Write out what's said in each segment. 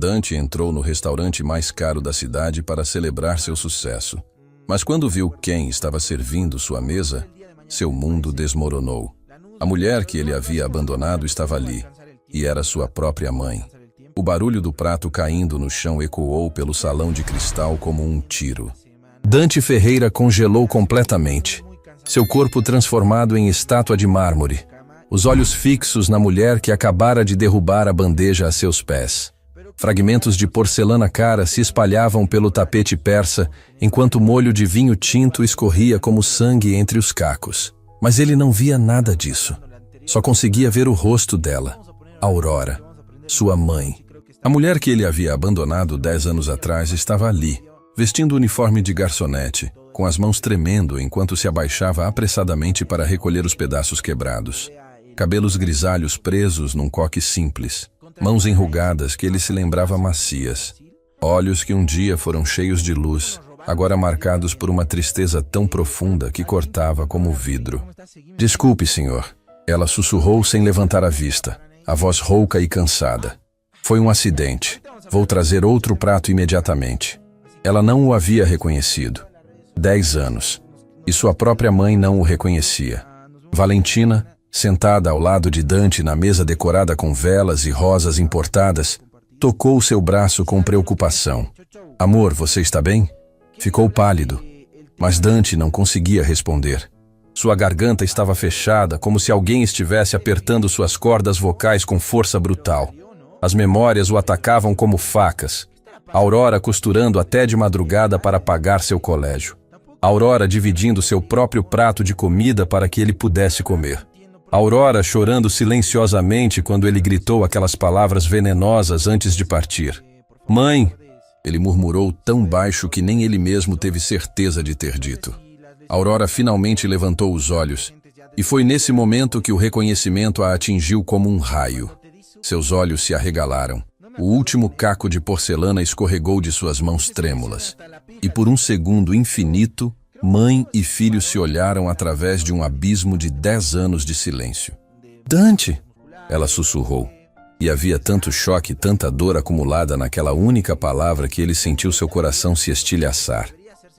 Dante entrou no restaurante mais caro da cidade para celebrar seu sucesso. Mas quando viu quem estava servindo sua mesa, seu mundo desmoronou. A mulher que ele havia abandonado estava ali, e era sua própria mãe. O barulho do prato caindo no chão ecoou pelo salão de cristal como um tiro. Dante Ferreira congelou completamente, seu corpo transformado em estátua de mármore, os olhos fixos na mulher que acabara de derrubar a bandeja a seus pés. Fragmentos de porcelana cara se espalhavam pelo tapete persa, enquanto molho de vinho tinto escorria como sangue entre os cacos. Mas ele não via nada disso. Só conseguia ver o rosto dela, Aurora, sua mãe. A mulher que ele havia abandonado 10 anos atrás estava ali, vestindo o uniforme de garçonete, com as mãos tremendo enquanto se abaixava apressadamente para recolher os pedaços quebrados. Cabelos grisalhos presos num coque simples, mãos enrugadas que ele se lembrava macias, olhos que um dia foram cheios de luz, agora marcados por uma tristeza tão profunda que cortava como vidro. "Desculpe, senhor", ela sussurrou sem levantar a vista, a voz rouca e cansada. "Foi um acidente. Vou trazer outro prato imediatamente." Ela não o havia reconhecido. 10 anos. E sua própria mãe não o reconhecia. Valentina, sentada ao lado de Dante na mesa decorada com velas e rosas importadas, tocou seu braço com preocupação. "Amor, você está bem?" Ficou pálido, mas Dante não conseguia responder. Sua garganta estava fechada, como se alguém estivesse apertando suas cordas vocais com força brutal. As memórias o atacavam como facas. Aurora costurando até de madrugada para pagar seu colégio. Aurora dividindo seu próprio prato de comida para que ele pudesse comer. Aurora chorando silenciosamente quando ele gritou aquelas palavras venenosas antes de partir. "Mãe!" ele murmurou tão baixo que nem ele mesmo teve certeza de ter dito. Aurora finalmente levantou os olhos, e foi nesse momento que o reconhecimento a atingiu como um raio. Seus olhos se arregalaram. O último caco de porcelana escorregou de suas mãos trêmulas. E por um segundo infinito, mãe e filho se olharam através de um abismo de 10 anos de silêncio. "Dante!" ela sussurrou. E havia tanto choque e tanta dor acumulada naquela única palavra que ele sentiu seu coração se estilhaçar.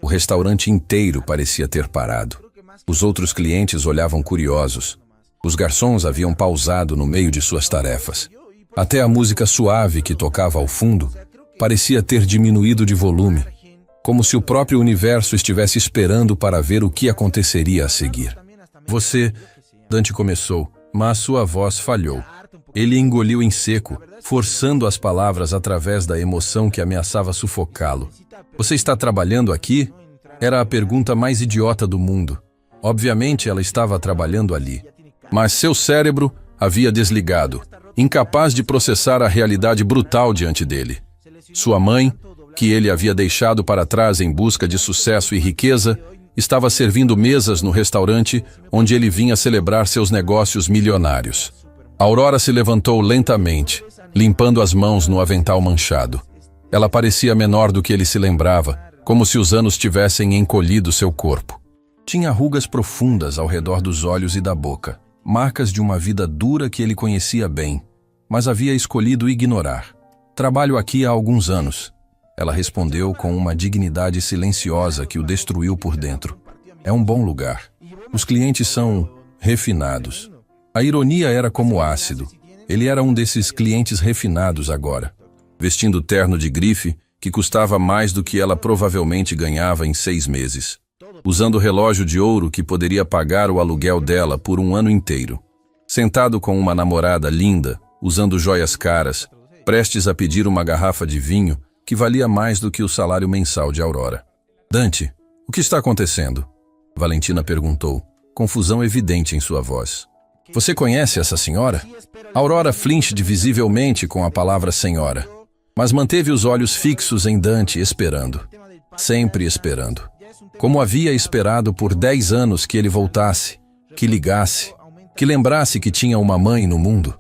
O restaurante inteiro parecia ter parado. Os outros clientes olhavam curiosos. Os garçons haviam pausado no meio de suas tarefas. Até a música suave que tocava ao fundo parecia ter diminuído de volume, como se o próprio universo estivesse esperando para ver o que aconteceria a seguir. "Você..." Dante começou, mas sua voz falhou. Ele engoliu em seco, forçando as palavras através da emoção que ameaçava sufocá-lo. "Você está trabalhando aqui?" Era a pergunta mais idiota do mundo. Obviamente ela estava trabalhando ali. Mas seu cérebro havia desligado, incapaz de processar a realidade brutal diante dele. Sua mãe, que ele havia deixado para trás em busca de sucesso e riqueza, estava servindo mesas no restaurante onde ele vinha celebrar seus negócios milionários. Aurora se levantou lentamente, limpando as mãos no avental manchado. Ela parecia menor do que ele se lembrava, como se os anos tivessem encolhido seu corpo. Tinha rugas profundas ao redor dos olhos e da boca, marcas de uma vida dura que ele conhecia bem, mas havia escolhido ignorar. "Trabalho aqui há alguns anos", ela respondeu com uma dignidade silenciosa que o destruiu por dentro. "É um bom lugar. Os clientes são refinados." A ironia era como ácido. Ele era um desses clientes refinados agora, vestindo terno de grife que custava mais do que ela provavelmente ganhava em 6 meses. Usando relógio de ouro que poderia pagar o aluguel dela por um ano inteiro. Sentado com uma namorada linda, usando joias caras, prestes a pedir uma garrafa de vinho que valia mais do que o salário mensal de Aurora. "Dante, o que está acontecendo?" Valentina perguntou, confusão evidente em sua voz. "Você conhece essa senhora?" Aurora flinche visivelmente com a palavra senhora, mas manteve os olhos fixos em Dante esperando. Sempre esperando. Como havia esperado por 10 anos que ele voltasse, que ligasse, que lembrasse que tinha uma mãe no mundo.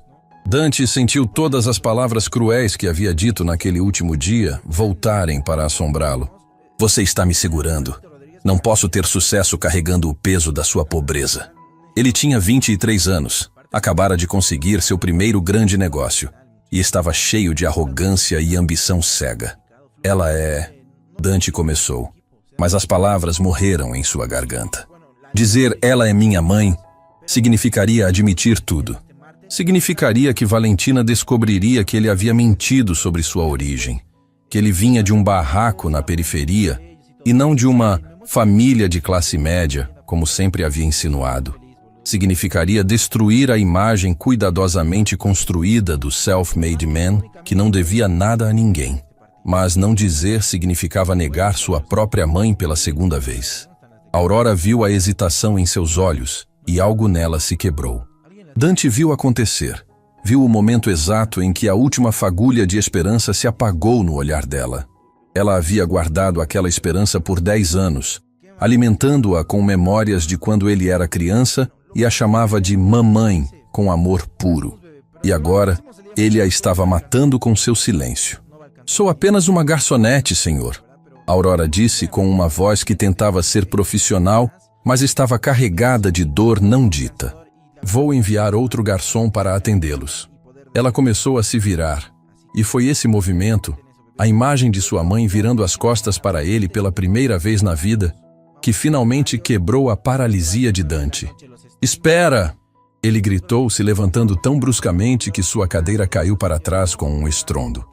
Dante sentiu todas as palavras cruéis que havia dito naquele último dia voltarem para assombrá-lo. "Você está me segurando. Não posso ter sucesso carregando o peso da sua pobreza." Ele tinha 23 anos, acabara de conseguir seu primeiro grande negócio. e estava cheio de arrogância e ambição cega. Ela é... Dante começou, mas as palavras morreram em sua garganta. Dizer ela é minha mãe significaria admitir tudo. Significaria que Valentina descobriria que ele havia mentido sobre sua origem, que ele vinha de um barraco na periferia e não de uma família de classe média, como sempre havia insinuado. Significaria destruir a imagem cuidadosamente construída do self-made man, que não devia nada a ninguém. Mas não dizer significava negar sua própria mãe pela segunda vez. Aurora viu a hesitação em seus olhos e algo nela se quebrou. Dante viu acontecer. Viu o momento exato em que a última fagulha de esperança se apagou no olhar dela. Ela havia guardado aquela esperança por 10 anos, alimentando-a com memórias de quando ele era criança e a chamava de mamãe com amor puro. E agora, ele a estava matando com seu silêncio. Sou apenas uma garçonete, senhor, Aurora disse com uma voz que tentava ser profissional, mas estava carregada de dor não dita. Vou enviar outro garçom para atendê-los. Ela começou a se virar, e foi esse movimento, a imagem de sua mãe virando as costas para ele pela primeira vez na vida, que finalmente quebrou a paralisia de Dante. Espera! Ele gritou, se levantando tão bruscamente que sua cadeira caiu para trás com um estrondo.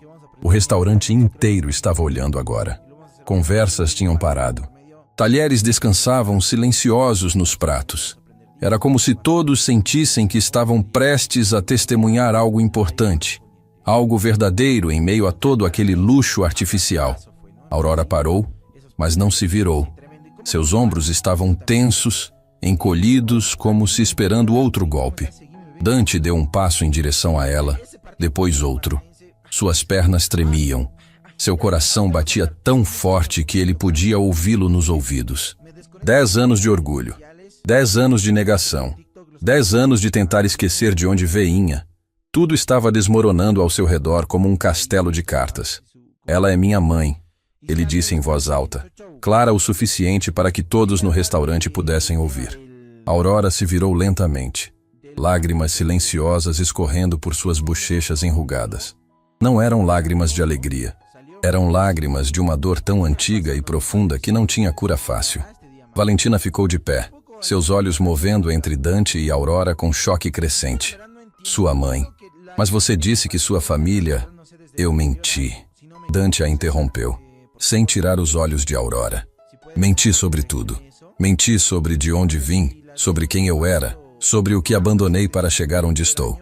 O restaurante inteiro estava olhando agora. Conversas tinham parado. Talheres descansavam silenciosos nos pratos. Era como se todos sentissem que estavam prestes a testemunhar algo importante, algo verdadeiro em meio a todo aquele luxo artificial. Aurora parou, mas não se virou. Seus ombros estavam tensos, encolhidos, como se esperando outro golpe. Dante deu um passo em direção a ela, depois outro. Suas pernas tremiam. Seu coração batia tão forte que ele podia ouvi-lo nos ouvidos. 10 anos de orgulho. 10 anos de negação. 10 anos de tentar esquecer de onde veinha. Tudo estava desmoronando ao seu redor como um castelo de cartas. Ela é minha mãe, ele disse em voz alta, clara o suficiente para que todos no restaurante pudessem ouvir. Aurora se virou lentamente, lágrimas silenciosas escorrendo por suas bochechas enrugadas. Não eram lágrimas de alegria. Eram lágrimas de uma dor tão antiga e profunda que não tinha cura fácil. Valentina ficou de pé, seus olhos movendo entre Dante e Aurora com choque crescente. Sua mãe. Mas você disse que sua família... Eu menti. Dante a interrompeu, sem tirar os olhos de Aurora. Menti sobre tudo. Menti sobre de onde vim, sobre quem eu era, sobre o que abandonei para chegar onde estou.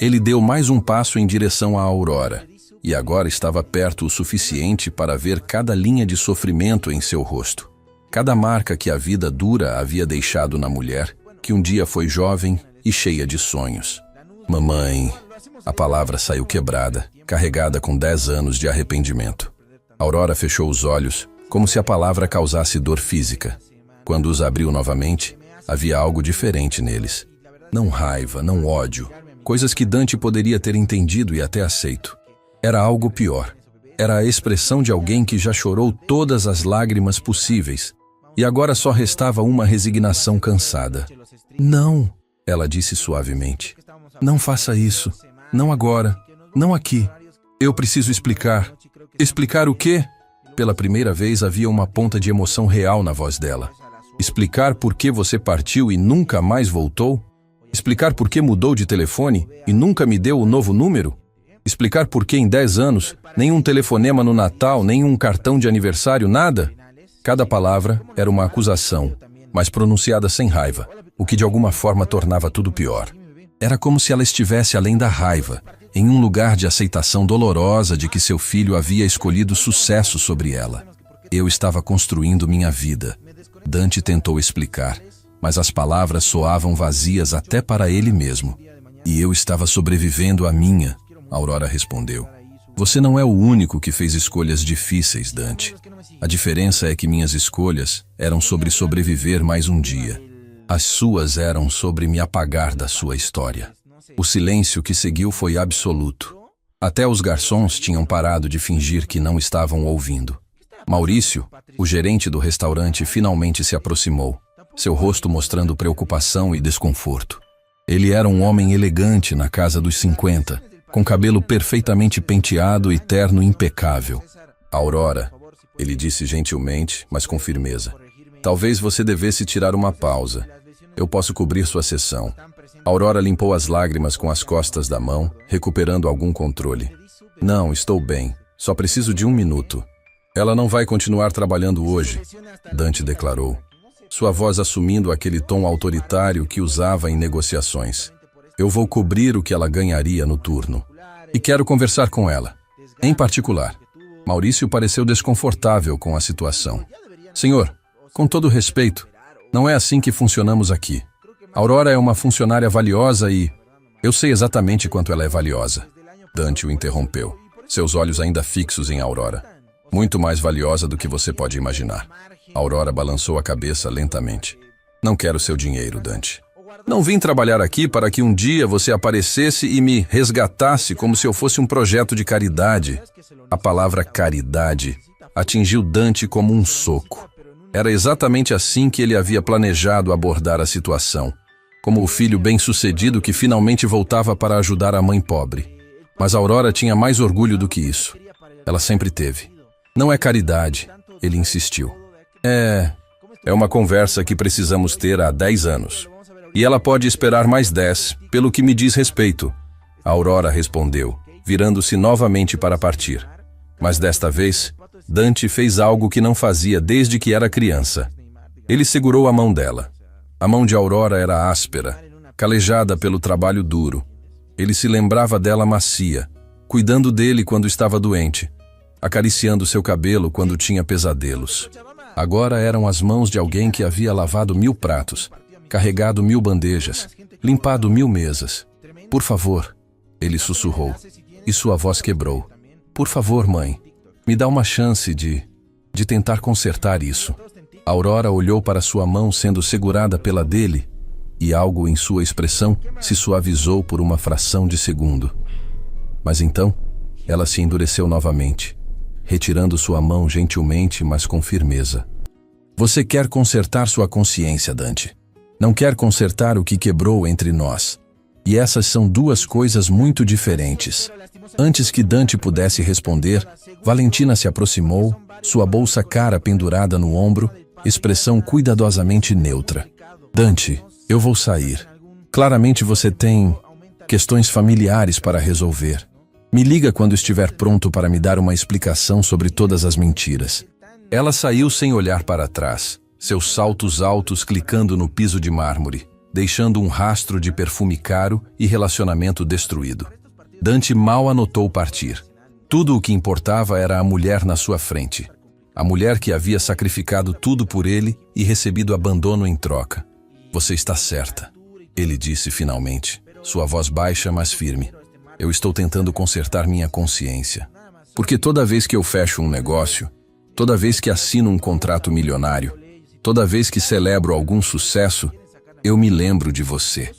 Ele deu mais um passo em direção à Aurora, e agora estava perto o suficiente para ver cada linha de sofrimento em seu rosto. Cada marca que a vida dura havia deixado na mulher, que um dia foi jovem e cheia de sonhos. Mamãe... A palavra saiu quebrada, carregada com 10 anos de arrependimento. Aurora fechou os olhos, como se a palavra causasse dor física. Quando os abriu novamente, havia algo diferente neles. Não raiva, não ódio, coisas que Dante poderia ter entendido e até aceito. Era algo pior. Era a expressão de alguém que já chorou todas as lágrimas possíveis, e agora só restava uma resignação cansada. Não, ela disse suavemente. Não faça isso. Não agora. Não aqui. Eu preciso explicar. Explicar o quê? Pela primeira vez havia uma ponta de emoção real na voz dela. Explicar por que você partiu e nunca mais voltou? Explicar por que mudou de telefone e nunca me deu o novo número? Explicar por que em 10 anos, nenhum telefonema no Natal, nenhum cartão de aniversário, nada? Cada palavra era uma acusação, mas pronunciada sem raiva, o que de alguma forma tornava tudo pior. Era como se ela estivesse além da raiva, em um lugar de aceitação dolorosa de que seu filho havia escolhido sucesso sobre ela. Eu estava construindo minha vida. Dante tentou explicar, mas as palavras soavam vazias até para ele mesmo. E eu estava sobrevivendo à minha, Aurora respondeu. Você não é o único que fez escolhas difíceis, Dante. A diferença é que minhas escolhas eram sobre sobreviver mais um dia. As suas eram sobre me apagar da sua história. O silêncio que seguiu foi absoluto. Até os garçons tinham parado de fingir que não estavam ouvindo. Maurício, o gerente do restaurante, finalmente se aproximou, seu rosto mostrando preocupação e desconforto. Ele era um homem elegante na casa dos 50, com cabelo perfeitamente penteado e terno impecável. Aurora, ele disse gentilmente, mas com firmeza. Talvez você devesse tirar uma pausa. Eu posso cobrir sua sessão. Aurora limpou as lágrimas com as costas da mão, recuperando algum controle. Não, estou bem. Só preciso de 1 minuto. Ela não vai continuar trabalhando hoje, Dante declarou, sua voz assumindo aquele tom autoritário que usava em negociações. Eu vou cobrir o que ela ganharia no turno. E quero conversar com ela. Em particular, Maurício pareceu desconfortável com a situação. Senhor, com todo respeito, não é assim que funcionamos aqui. Aurora é uma funcionária valiosa e... Eu sei exatamente quanto ela é valiosa. Dante o interrompeu, seus olhos ainda fixos em Aurora. Muito mais valiosa do que você pode imaginar. Aurora balançou a cabeça lentamente. Não quero seu dinheiro, Dante. Não vim trabalhar aqui para que um dia você aparecesse e me resgatasse como se eu fosse um projeto de caridade. A palavra caridade atingiu Dante como um soco. Era exatamente assim que ele havia planejado abordar a situação, como o filho bem-sucedido que finalmente voltava para ajudar a mãe pobre. Mas Aurora tinha mais orgulho do que isso. Ela sempre teve. Não é caridade, ele insistiu. É uma conversa que precisamos ter há 10 anos. E ela pode esperar mais 10, pelo que me diz respeito. Aurora respondeu, virando-se novamente para partir. Mas desta vez, Dante fez algo que não fazia desde que era criança. Ele segurou a mão dela. A mão de Aurora era áspera, calejada pelo trabalho duro. Ele se lembrava dela macia, cuidando dele quando estava doente, acariciando seu cabelo quando tinha pesadelos. Agora eram as mãos de alguém que havia lavado 1000 pratos, carregado 1000 bandejas, limpado 1000 mesas. Por favor, ele sussurrou, e sua voz quebrou. Por favor, mãe, me dá uma chance de tentar consertar isso. Aurora olhou para sua mão sendo segurada pela dele, e algo em sua expressão se suavizou por uma fração de segundo. Mas então, ela se endureceu novamente, retirando sua mão gentilmente, mas com firmeza. Você quer consertar sua consciência, Dante. Não quer consertar o que quebrou entre nós. E essas são duas coisas muito diferentes. Antes que Dante pudesse responder, Valentina se aproximou, sua bolsa cara pendurada no ombro, expressão cuidadosamente neutra. Dante, eu vou sair. Claramente você tem questões familiares para resolver. Me liga quando estiver pronto para me dar uma explicação sobre todas as mentiras. Ela saiu sem olhar para trás, seus saltos altos clicando no piso de mármore, deixando um rastro de perfume caro e relacionamento destruído. Dante mal a notou partir. Tudo o que importava era a mulher na sua frente. A mulher que havia sacrificado tudo por ele e recebido abandono em troca. Você está certa, ele disse finalmente, sua voz baixa, mas firme. Eu estou tentando consertar minha consciência. Porque toda vez que eu fecho um negócio, toda vez que assino um contrato milionário, toda vez que celebro algum sucesso, eu me lembro de você.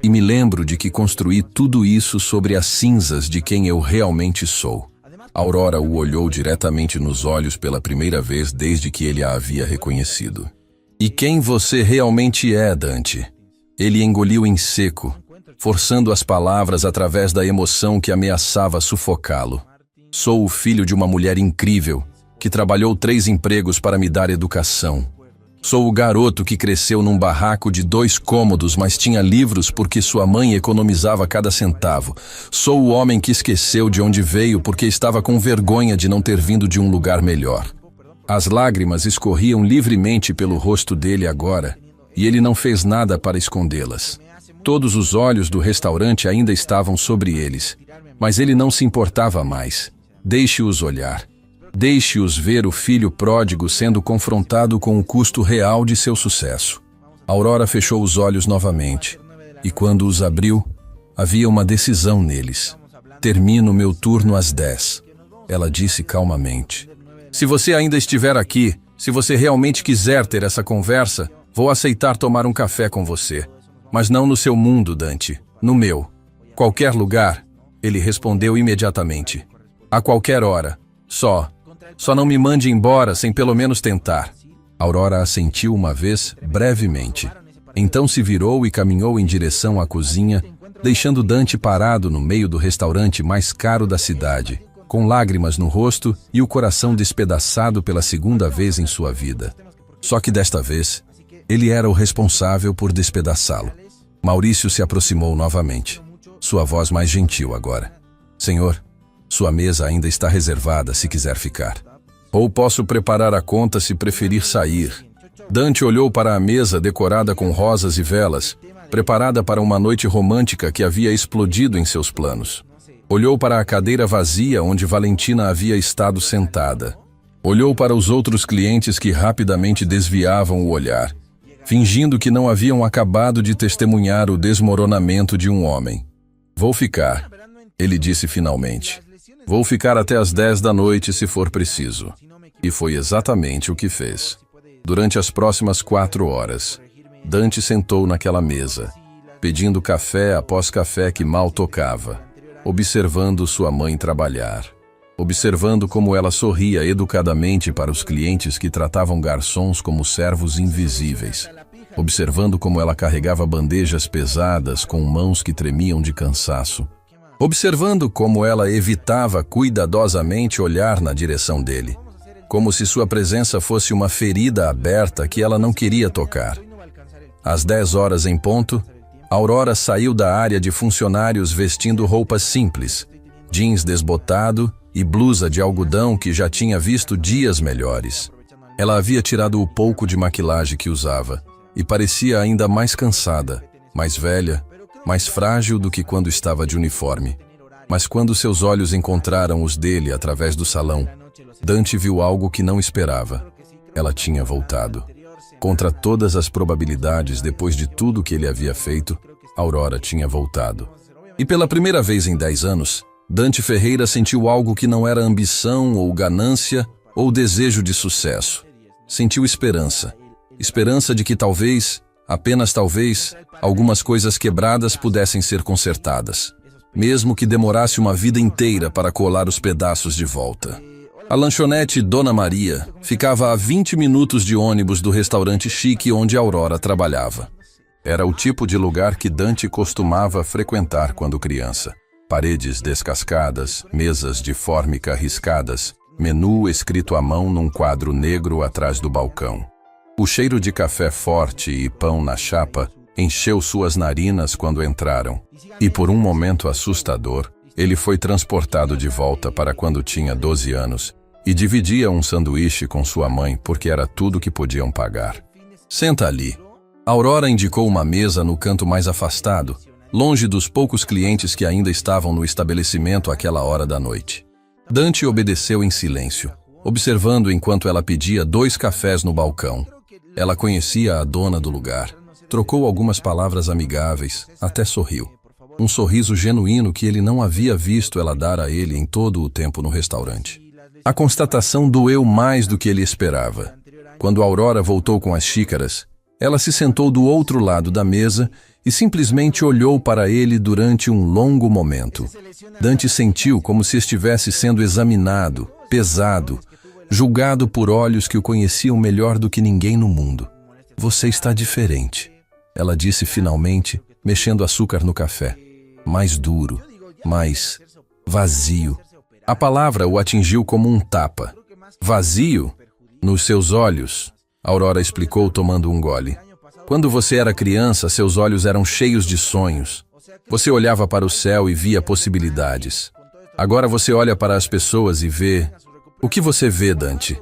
E me lembro de que construí tudo isso sobre as cinzas de quem eu realmente sou. Aurora o olhou diretamente nos olhos pela primeira vez desde que ele a havia reconhecido. E quem você realmente é, Dante? Ele engoliu em seco, forçando as palavras através da emoção que ameaçava sufocá-lo. Sou o filho de uma mulher incrível, que trabalhou 3 empregos para me dar educação. Sou o garoto que cresceu num barraco de 2 cômodos, mas tinha livros porque sua mãe economizava cada centavo. Sou o homem que esqueceu de onde veio porque estava com vergonha de não ter vindo de um lugar melhor. As lágrimas escorriam livremente pelo rosto dele agora, e ele não fez nada para escondê-las. Todos os olhos do restaurante ainda estavam sobre eles, mas ele não se importava mais. Deixe-os olhar. Deixe-os ver o filho pródigo sendo confrontado com o custo real de seu sucesso. Aurora fechou os olhos novamente, e quando os abriu, havia uma decisão neles. Termino meu turno às 10, ela disse calmamente. Se você ainda estiver aqui, se você realmente quiser ter essa conversa, vou aceitar tomar um café com você. Mas não no seu mundo, Dante, no meu. Qualquer lugar, ele respondeu imediatamente. A qualquer hora. Só não me mande embora sem pelo menos tentar. Aurora assentiu uma vez, brevemente. Então se virou e caminhou em direção à cozinha, deixando Dante parado no meio do restaurante mais caro da cidade, com lágrimas no rosto e o coração despedaçado pela segunda vez em sua vida. Só que desta vez, ele era o responsável por despedaçá-lo. Maurício se aproximou novamente, sua voz mais gentil agora. Senhor, sua mesa ainda está reservada se quiser ficar. Ou posso preparar a conta se preferir sair. Dante olhou para a mesa decorada com rosas e velas, preparada para uma noite romântica que havia explodido em seus planos. Olhou para a cadeira vazia onde Valentina havia estado sentada. Olhou para os outros clientes que rapidamente desviavam o olhar, fingindo que não haviam acabado de testemunhar o desmoronamento de um homem. Vou ficar, ele disse finalmente. Vou ficar até às 10 da noite se for preciso. E foi exatamente o que fez. Durante as próximas 4 horas, Dante sentou naquela mesa, pedindo café após café que mal tocava, observando sua mãe trabalhar, observando como ela sorria educadamente para os clientes que tratavam garçons como servos invisíveis, observando como ela carregava bandejas pesadas com mãos que tremiam de cansaço, observando como ela evitava cuidadosamente olhar na direção dele, como se sua presença fosse uma ferida aberta que ela não queria tocar. Às 10 horas em ponto, Aurora saiu da área de funcionários vestindo roupas simples, jeans desbotado e blusa de algodão que já tinha visto dias melhores. Ela havia tirado o pouco de maquilagem que usava e parecia ainda mais cansada, mais velha, mais frágil do que quando estava de uniforme. Mas quando seus olhos encontraram os dele através do salão, Dante viu algo que não esperava. Ela tinha voltado. Contra todas as probabilidades, depois de tudo que ele havia feito, Aurora tinha voltado. E pela primeira vez em 10 anos, Dante Ferreira sentiu algo que não era ambição ou ganância ou desejo de sucesso. Sentiu esperança. Esperança de que talvez, apenas talvez, algumas coisas quebradas pudessem ser consertadas, mesmo que demorasse uma vida inteira para colar os pedaços de volta. A lanchonete Dona Maria ficava a 20 minutos de ônibus do restaurante chique onde Aurora trabalhava. Era o tipo de lugar que Dante costumava frequentar quando criança. Paredes descascadas, mesas de fórmica riscadas, menu escrito à mão num quadro negro atrás do balcão. O cheiro de café forte e pão na chapa encheu suas narinas quando entraram, e por um momento assustador, ele foi transportado de volta para quando tinha 12 anos e dividia um sanduíche com sua mãe porque era tudo que podiam pagar. Senta ali. Aurora indicou uma mesa no canto mais afastado, longe dos poucos clientes que ainda estavam no estabelecimento àquela hora da noite. Dante obedeceu em silêncio, observando enquanto ela pedia 2 cafés no balcão. Ela conhecia a dona do lugar, trocou algumas palavras amigáveis, até sorriu. Um sorriso genuíno que ele não havia visto ela dar a ele em todo o tempo no restaurante. A constatação doeu mais do que ele esperava. Quando Aurora voltou com as xícaras, ela se sentou do outro lado da mesa e simplesmente olhou para ele durante um longo momento. Dante sentiu como se estivesse sendo examinado, pesado, julgado por olhos que o conheciam melhor do que ninguém no mundo. Você está diferente, ela disse finalmente, mexendo açúcar no café. Mais duro, mais vazio. A palavra o atingiu como um tapa. Vazio? Nos seus olhos, Aurora explicou tomando um gole. Quando você era criança, seus olhos eram cheios de sonhos. Você olhava para o céu e via possibilidades. Agora você olha para as pessoas e vê... O que você vê, Dante?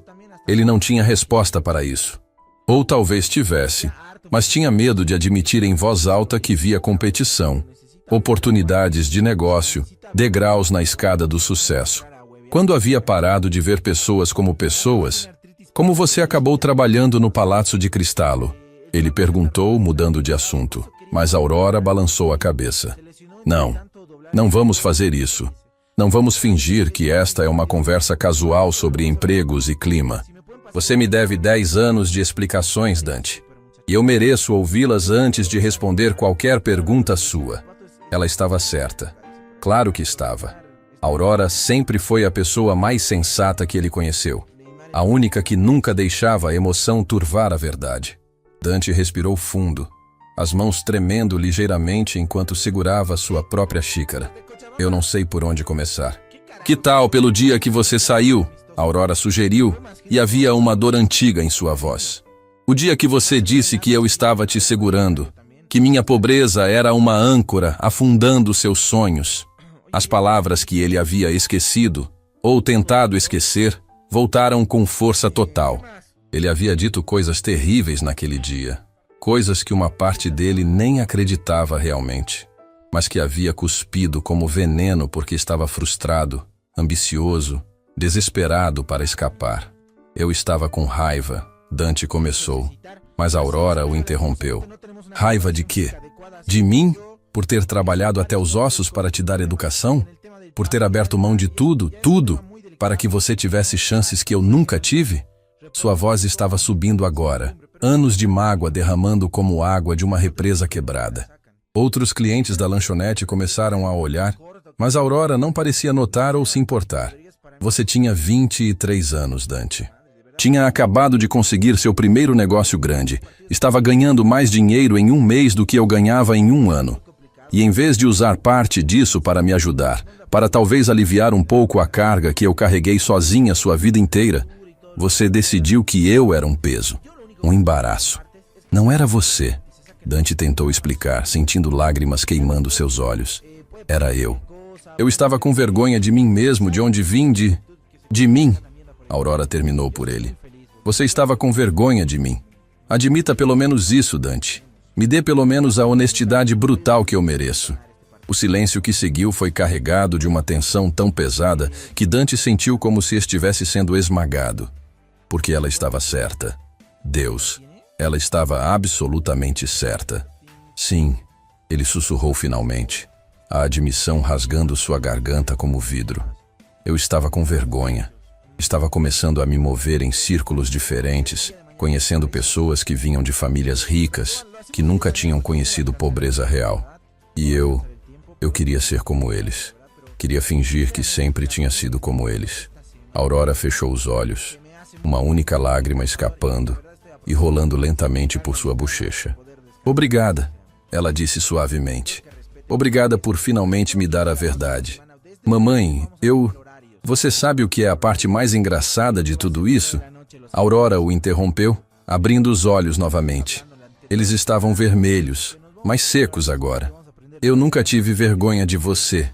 Ele não tinha resposta para isso. Ou talvez tivesse, mas tinha medo de admitir em voz alta que via competição, oportunidades de negócio, degraus na escada do sucesso. Quando havia parado de ver pessoas, como você acabou trabalhando no Palácio de Cristallo? Ele perguntou, mudando de assunto, mas Aurora balançou a cabeça. Não vamos fazer isso. Não vamos fingir que esta é uma conversa casual sobre empregos e clima. Você me deve 10 anos de explicações, Dante. E eu mereço ouvi-las antes de responder qualquer pergunta sua. Ela estava certa. Claro que estava. Aurora sempre foi a pessoa mais sensata que ele conheceu. A única que nunca deixava a emoção turvar a verdade. Dante respirou fundo. as mãos tremendo ligeiramente enquanto segurava sua própria xícara. Eu não sei por onde começar. Que tal pelo dia que você saiu? Aurora sugeriu, e havia uma dor antiga em sua voz. O dia que você disse que eu estava te segurando, que minha pobreza era uma âncora afundando seus sonhos. As palavras que ele havia esquecido, ou tentado esquecer, voltaram com força total. Ele havia dito coisas terríveis naquele dia, coisas que uma parte dele nem acreditava realmente, mas que havia cuspido como veneno porque estava frustrado, ambicioso, desesperado para escapar. Eu estava com raiva, Dante começou, mas Aurora o interrompeu. Raiva de quê? De mim? Por ter trabalhado até os ossos para te dar educação? Por ter aberto mão de tudo, para que você tivesse chances que eu nunca tive? Sua voz estava subindo agora, anos de mágoa derramando como água de uma represa quebrada. Outros clientes da lanchonete começaram a olhar, mas Aurora não parecia notar ou se importar. Você tinha 23 anos, Dante. Tinha acabado de conseguir seu primeiro negócio grande. Estava ganhando mais dinheiro em um mês do que eu ganhava em um ano. E em vez de usar parte disso para me ajudar, para talvez aliviar um pouco a carga que eu carreguei sozinha sua vida inteira, você decidiu que eu era um peso, um embaraço. Não era você, Dante tentou explicar, sentindo lágrimas queimando seus olhos. Era eu. Eu estava com vergonha de mim mesmo, de onde vim, de mim. Aurora terminou por ele. Você estava com vergonha de mim. Admita pelo menos isso, Dante. Me dê pelo menos a honestidade brutal que eu mereço. O silêncio que seguiu foi carregado de uma tensão tão pesada que Dante sentiu como se estivesse sendo esmagado. Porque ela estava certa. Deus, ela estava absolutamente certa. Sim, ele sussurrou finalmente, a admissão rasgando sua garganta como vidro. Eu estava com vergonha. Estava começando a me mover em círculos diferentes, conhecendo pessoas que vinham de famílias ricas, que nunca tinham conhecido pobreza real. E eu queria ser como eles. Queria fingir que sempre tinha sido como eles. Aurora fechou os olhos, uma única lágrima escapando e rolando lentamente por sua bochecha. Obrigada, ela disse suavemente. Obrigada por finalmente me dar a verdade. Mamãe, Você sabe o que é a parte mais engraçada de tudo isso? Aurora o interrompeu, abrindo os olhos novamente. Eles estavam vermelhos, mas secos agora. Eu nunca tive vergonha de você.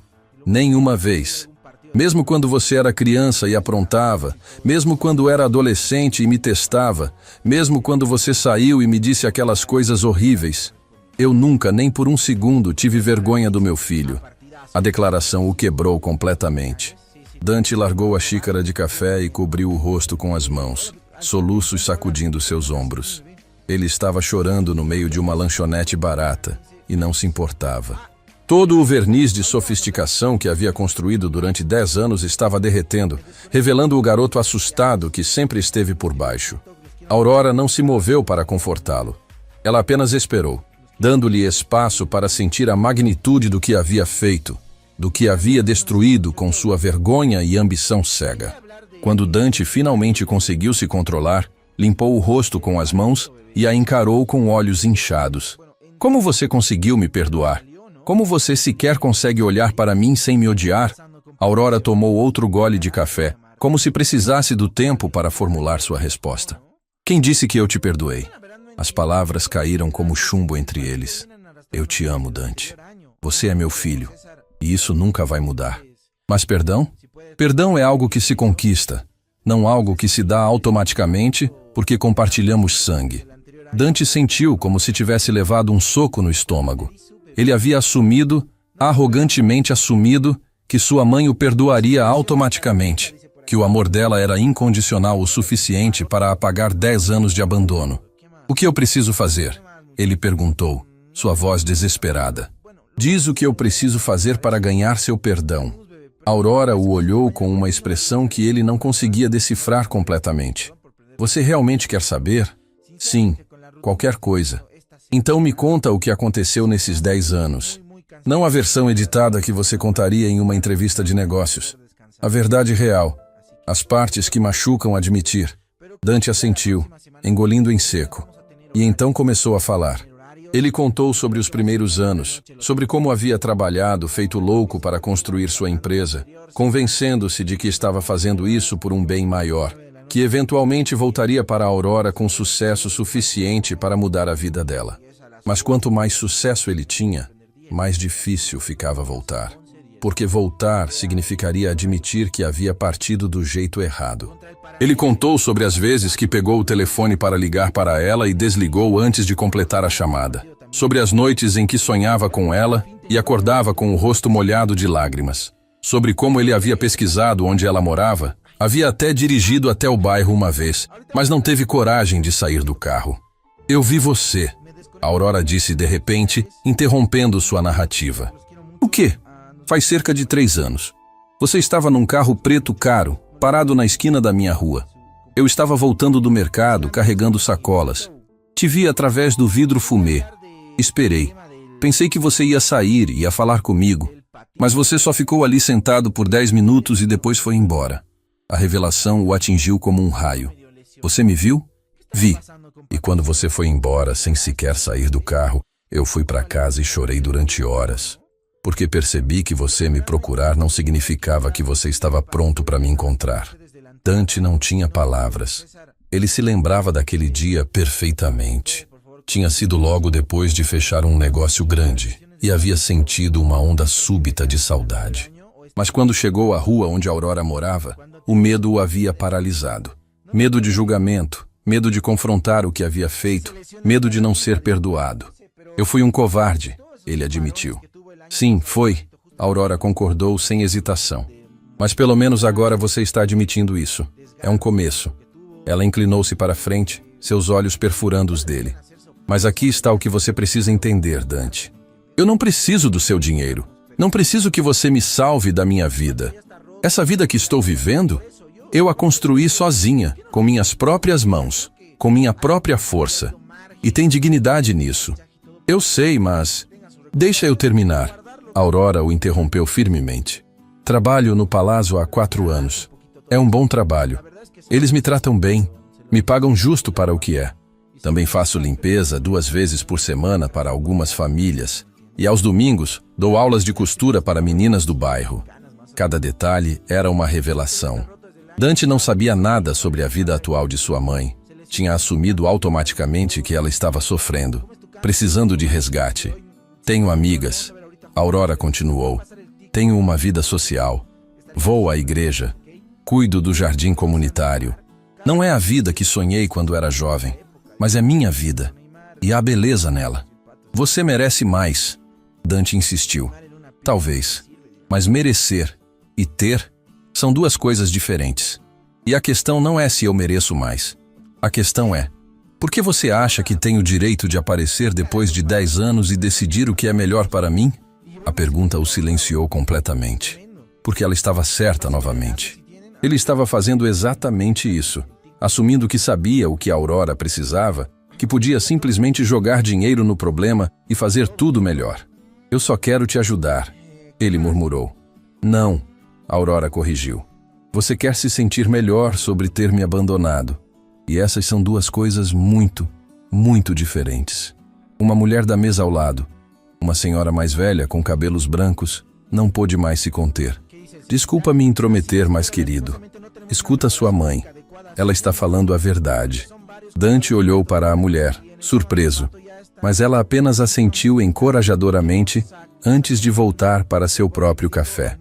Nenhuma vez. Mesmo quando você era criança e aprontava, mesmo quando era adolescente e me testava, mesmo quando você saiu e me disse aquelas coisas horríveis, eu nunca, nem por um segundo, tive vergonha do meu filho. A declaração o quebrou completamente. Dante largou a xícara de café e cobriu o rosto com as mãos, soluços sacudindo seus ombros. Ele estava chorando no meio de uma lanchonete barata e não se importava. Todo o verniz de sofisticação que havia construído durante 10 anos estava derretendo, revelando o garoto assustado que sempre esteve por baixo. Aurora não se moveu para confortá-lo. Ela apenas esperou, dando-lhe espaço para sentir a magnitude do que havia feito, do que havia destruído com sua vergonha e ambição cega. Quando Dante finalmente conseguiu se controlar, limpou o rosto com as mãos e a encarou com olhos inchados. Como você conseguiu me perdoar? Como você sequer consegue olhar para mim sem me odiar? Aurora tomou outro gole de café, como se precisasse do tempo para formular sua resposta. Quem disse que eu te perdoei? As palavras caíram como chumbo entre eles. Eu te amo, Dante. Você é meu filho, e isso nunca vai mudar. Mas perdão? Perdão é algo que se conquista, não algo que se dá automaticamente porque compartilhamos sangue. Dante sentiu como se tivesse levado um soco no estômago. Ele havia arrogantemente assumido, que sua mãe o perdoaria automaticamente, que o amor dela era incondicional o suficiente para apagar 10 anos de abandono. O que eu preciso fazer? Ele perguntou, sua voz desesperada. Diz o que eu preciso fazer para ganhar seu perdão. Aurora o olhou com uma expressão que ele não conseguia decifrar completamente. Você realmente quer saber? Sim, qualquer coisa. Então me conta o que aconteceu nesses 10 anos. Não a versão editada que você contaria em uma entrevista de negócios. A verdade real. As partes que machucam admitir. Dante assentiu, engolindo em seco. E então começou a falar. Ele contou sobre os primeiros anos, sobre como havia trabalhado, feito louco para construir sua empresa, convencendo-se de que estava fazendo isso por um bem maior, que eventualmente voltaria para a Aurora com sucesso suficiente para mudar a vida dela. Mas quanto mais sucesso ele tinha, mais difícil ficava voltar. Porque voltar significaria admitir que havia partido do jeito errado. Ele contou sobre as vezes que pegou o telefone para ligar para ela e desligou antes de completar a chamada. Sobre as noites em que sonhava com ela e acordava com o rosto molhado de lágrimas. Sobre como ele havia pesquisado onde ela morava, havia até dirigido até o bairro uma vez, mas não teve coragem de sair do carro. "Eu vi você", a Aurora disse de repente, interrompendo sua narrativa. "O quê?" "Faz cerca de 3 anos. Você estava num carro preto caro, parado na esquina da minha rua. Eu estava voltando do mercado, carregando sacolas. Te vi através do vidro fumê. Esperei. Pensei que você ia sair, ia falar comigo. Mas você só ficou ali sentado por 10 minutos e depois foi embora." A revelação o atingiu como um raio. "Você me viu?" "Vi. E quando você foi embora, sem sequer sair do carro, eu fui para casa e chorei durante horas. Porque percebi que você me procurar não significava que você estava pronto para me encontrar." Dante não tinha palavras. Ele se lembrava daquele dia perfeitamente. Tinha sido logo depois de fechar um negócio grande e havia sentido uma onda súbita de saudade. Mas quando chegou à rua onde Aurora morava, o medo o havia paralisado. Medo de julgamento, medo de confrontar o que havia feito, medo de não ser perdoado. "Eu fui um covarde", ele admitiu. "Sim, foi", Aurora concordou sem hesitação. "Mas pelo menos agora você está admitindo isso. É um começo." Ela inclinou-se para frente, seus olhos perfurando os dele. "Mas aqui está o que você precisa entender, Dante. Eu não preciso do seu dinheiro. Não preciso que você me salve da minha vida. Essa vida que estou vivendo, eu a construí sozinha, com minhas próprias mãos, com minha própria força. E tem dignidade nisso. Eu sei, mas... Deixa eu terminar." Aurora o interrompeu firmemente. "Trabalho no Palácio há 4 anos. É um bom trabalho. Eles me tratam bem, me pagam justo para o que é. Também faço limpeza 2 vezes por semana para algumas famílias. E aos domingos, dou aulas de costura para meninas do bairro." Cada detalhe era uma revelação. Dante não sabia nada sobre a vida atual de sua mãe. Tinha assumido automaticamente que ela estava sofrendo, precisando de resgate. "Tenho amigas", Aurora continuou. "Tenho uma vida social. Vou à igreja. Cuido do jardim comunitário. Não é a vida que sonhei quando era jovem, mas é minha vida. E há beleza nela. Você merece mais." Dante insistiu. "Talvez. Mas merecer e ter são 2 coisas diferentes. E a questão não é se eu mereço mais. A questão é, por que você acha que tenho o direito de aparecer depois de 10 anos e decidir o que é melhor para mim?" A pergunta o silenciou completamente. Porque ela estava certa novamente. Ele estava fazendo exatamente isso, assumindo que sabia o que a Aurora precisava, que podia simplesmente jogar dinheiro no problema e fazer tudo melhor. "Eu só quero te ajudar", ele murmurou. "Não", a Aurora corrigiu. "Você quer se sentir melhor sobre ter me abandonado. E essas são 2 coisas muito, muito diferentes." Uma mulher da mesa ao lado, uma senhora mais velha com cabelos brancos, não pôde mais se conter. "Desculpa me intrometer, mas querido. Escuta sua mãe. Ela está falando a verdade." Dante olhou para a mulher, surpreso, mas ela apenas assentiu encorajadoramente antes de voltar para seu próprio café.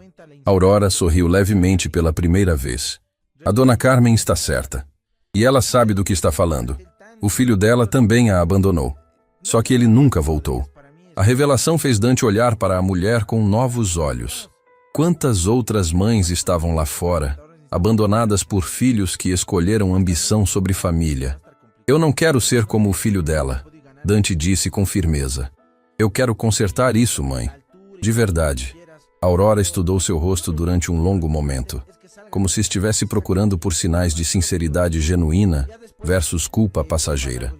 Aurora sorriu levemente pela primeira vez. "A dona Carmen está certa. E ela sabe do que está falando. O filho dela também a abandonou. Só que ele nunca voltou." A revelação fez Dante olhar para a mulher com novos olhos. Quantas outras mães estavam lá fora, abandonadas por filhos que escolheram ambição sobre família. "Eu não quero ser como o filho dela", Dante disse com firmeza. "Eu quero consertar isso, mãe. De verdade." Aurora estudou seu rosto durante um longo momento, como se estivesse procurando por sinais de sinceridade genuína versus culpa passageira.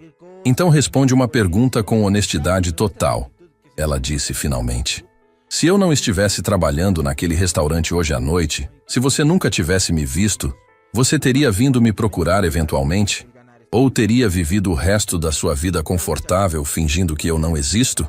"Então responde uma pergunta com honestidade total", ela disse finalmente. "Se eu não estivesse trabalhando naquele restaurante hoje à noite, se você nunca tivesse me visto, você teria vindo me procurar eventualmente?" Ou teria vivido o resto da sua vida confortável fingindo que eu não existo?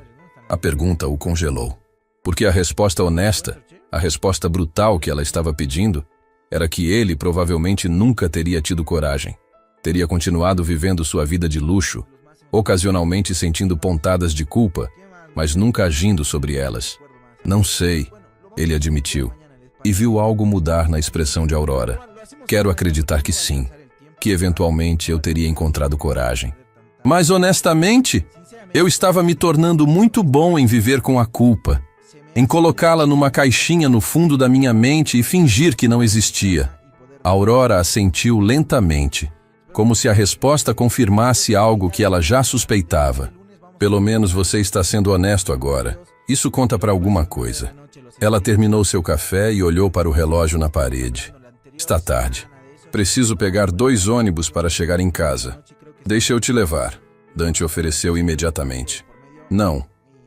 A pergunta o congelou. Porque a resposta honesta, a resposta brutal que ela estava pedindo, era que ele provavelmente nunca teria tido coragem. Teria continuado vivendo sua vida de luxo, ocasionalmente sentindo pontadas de culpa, mas nunca agindo sobre elas. Não sei, ele admitiu, e viu algo mudar na expressão de Aurora. Quero acreditar que sim, que eventualmente eu teria encontrado coragem. Mas honestamente, eu estava me tornando muito bom em viver com a culpa, em colocá-la numa caixinha no fundo da minha mente e fingir que não existia. Aurora assentiu lentamente, como se a resposta confirmasse algo que ela já suspeitava. Pelo menos você está sendo honesto agora. Isso conta para alguma coisa. Ela terminou seu café e olhou para o relógio na parede. Está tarde. Preciso pegar 2 ônibus para chegar em casa. Deixa eu te levar, Dante ofereceu imediatamente. Não,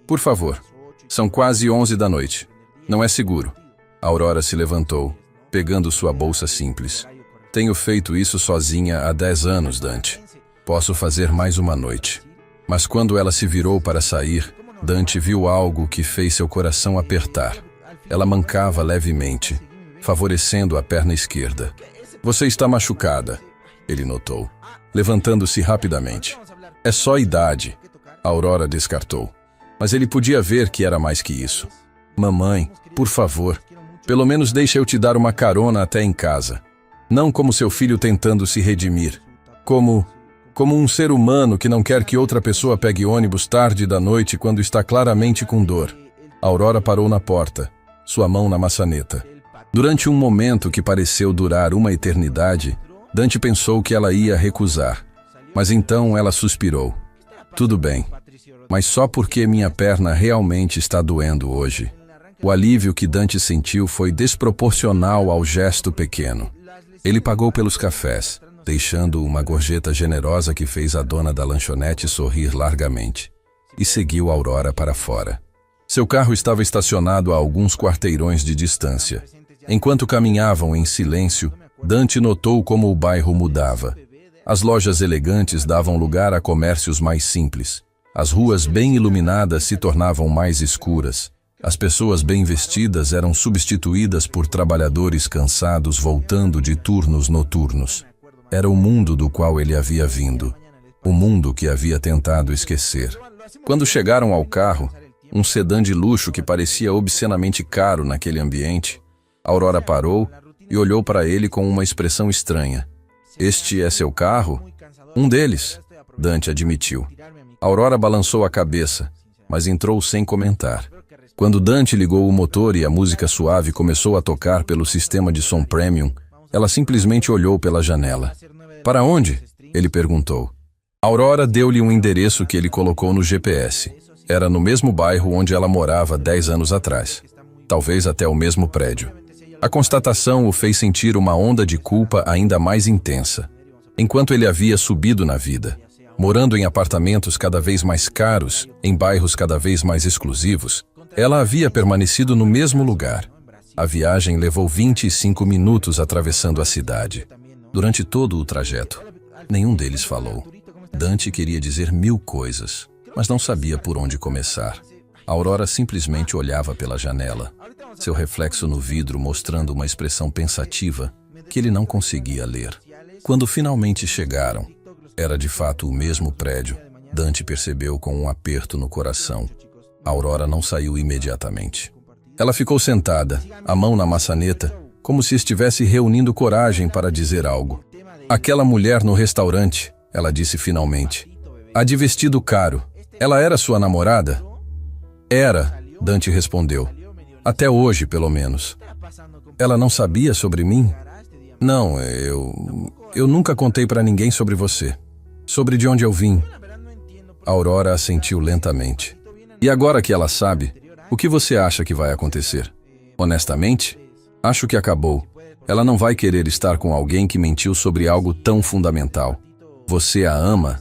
por favor. São quase 11 da noite. Não é seguro. Aurora se levantou, pegando sua bolsa simples. Tenho feito isso sozinha há 10 anos, Dante. Posso fazer mais uma noite. Mas quando ela se virou para sair, Dante viu algo que fez seu coração apertar. Ela mancava levemente, favorecendo a perna esquerda. Você está machucada, ele notou, levantando-se rapidamente. É só idade, Aurora descartou. Mas ele podia ver que era mais que isso. Mamãe, por favor, pelo menos deixe eu te dar uma carona até em casa. Não como seu filho tentando se redimir. Como um ser humano que não quer que outra pessoa pegue ônibus tarde da noite quando está claramente com dor. Aurora parou na porta, sua mão na maçaneta. Durante um momento que pareceu durar uma eternidade, Dante pensou que ela ia recusar. Mas então ela suspirou. Tudo bem, mas só porque minha perna realmente está doendo hoje. O alívio que Dante sentiu foi desproporcional ao gesto pequeno. Ele pagou pelos cafés, deixando uma gorjeta generosa que fez a dona da lanchonete sorrir largamente, e seguiu Aurora para fora. Seu carro estava estacionado a alguns quarteirões de distância. Enquanto caminhavam em silêncio, Dante notou como o bairro mudava. As lojas elegantes davam lugar a comércios mais simples. As ruas bem iluminadas se tornavam mais escuras. As pessoas bem vestidas eram substituídas por trabalhadores cansados voltando de turnos noturnos. Era o mundo do qual ele havia vindo. O mundo que havia tentado esquecer. Quando chegaram ao carro, um sedã de luxo que parecia obscenamente caro naquele ambiente, Aurora parou e olhou para ele com uma expressão estranha. Este é seu carro? Um deles, Dante admitiu. Aurora balançou a cabeça, mas entrou sem comentar. Quando Dante ligou o motor e a música suave começou a tocar pelo sistema de som premium, ela simplesmente olhou pela janela. Para onde? Ele perguntou. Aurora deu-lhe um endereço que ele colocou no GPS. Era no mesmo bairro onde ela morava 10 anos atrás. Talvez até o mesmo prédio. A constatação o fez sentir uma onda de culpa ainda mais intensa. Enquanto ele havia subido na vida, morando em apartamentos cada vez mais caros, em bairros cada vez mais exclusivos, ela havia permanecido no mesmo lugar. A viagem levou 25 minutos atravessando a cidade. Durante todo o trajeto, nenhum deles falou. Dante queria dizer 1000 coisas, mas não sabia por onde começar. Aurora simplesmente olhava pela janela, seu reflexo no vidro mostrando uma expressão pensativa que ele não conseguia ler. Quando finalmente chegaram, era de fato o mesmo prédio. Dante percebeu com um aperto no coração. Aurora não saiu imediatamente. Ela ficou sentada, a mão na maçaneta, como se estivesse reunindo coragem para dizer algo. Aquela mulher no restaurante, ela disse finalmente. A de vestido caro. Ela era sua namorada? Era, Dante respondeu. Até hoje, pelo menos. Ela não sabia sobre mim? Não, eu nunca contei para ninguém sobre você. Sobre de onde eu vim. Aurora assentiu lentamente. E agora que ela sabe, o que você acha que vai acontecer? Honestamente, acho que acabou. Ela não vai querer estar com alguém que mentiu sobre algo tão fundamental. Você a ama?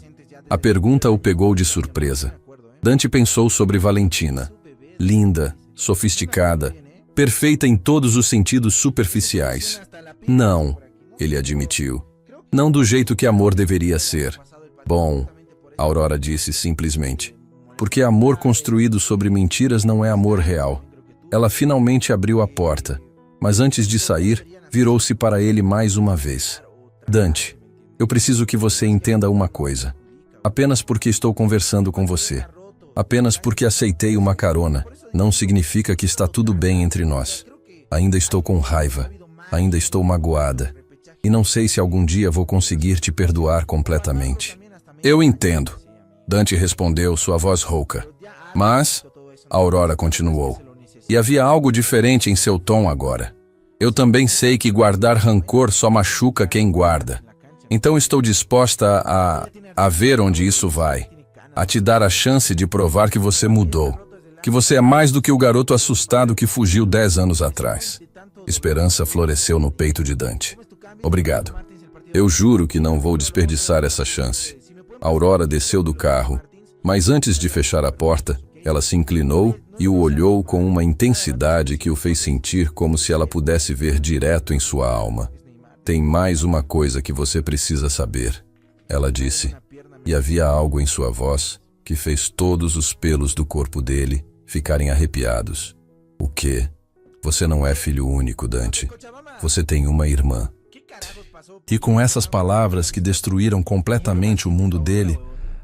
A pergunta o pegou de surpresa. Dante pensou sobre Valentina. Linda, sofisticada, perfeita em todos os sentidos superficiais. Não, ele admitiu. Não do jeito que amor deveria ser. Bom, Aurora disse simplesmente. Porque amor construído sobre mentiras não é amor real. Ela finalmente abriu a porta, mas antes de sair, virou-se para ele mais uma vez. Dante, eu preciso que você entenda uma coisa. Apenas porque estou conversando com você, apenas porque aceitei uma carona, não significa que está tudo bem entre nós. Ainda estou com raiva, ainda estou magoada, e não sei se algum dia vou conseguir te perdoar completamente. Eu entendo, Dante respondeu, sua voz rouca. Mas, Aurora continuou, e havia algo diferente em seu tom agora. Eu também sei que guardar rancor só machuca quem guarda. Então estou disposta a ver onde isso vai, a te dar a chance de provar que você mudou, que você é mais do que o garoto assustado que fugiu 10 anos atrás. Esperança floresceu no peito de Dante. Obrigado. Eu juro que não vou desperdiçar essa chance. Aurora desceu do carro, mas antes de fechar a porta, ela se inclinou e o olhou com uma intensidade que o fez sentir como se ela pudesse ver direto em sua alma. Tem mais uma coisa que você precisa saber, ela disse, e havia algo em sua voz que fez todos os pelos do corpo dele ficarem arrepiados. O quê? Você não é filho único, Dante. Você tem uma irmã. E com essas palavras que destruíram completamente o mundo dele,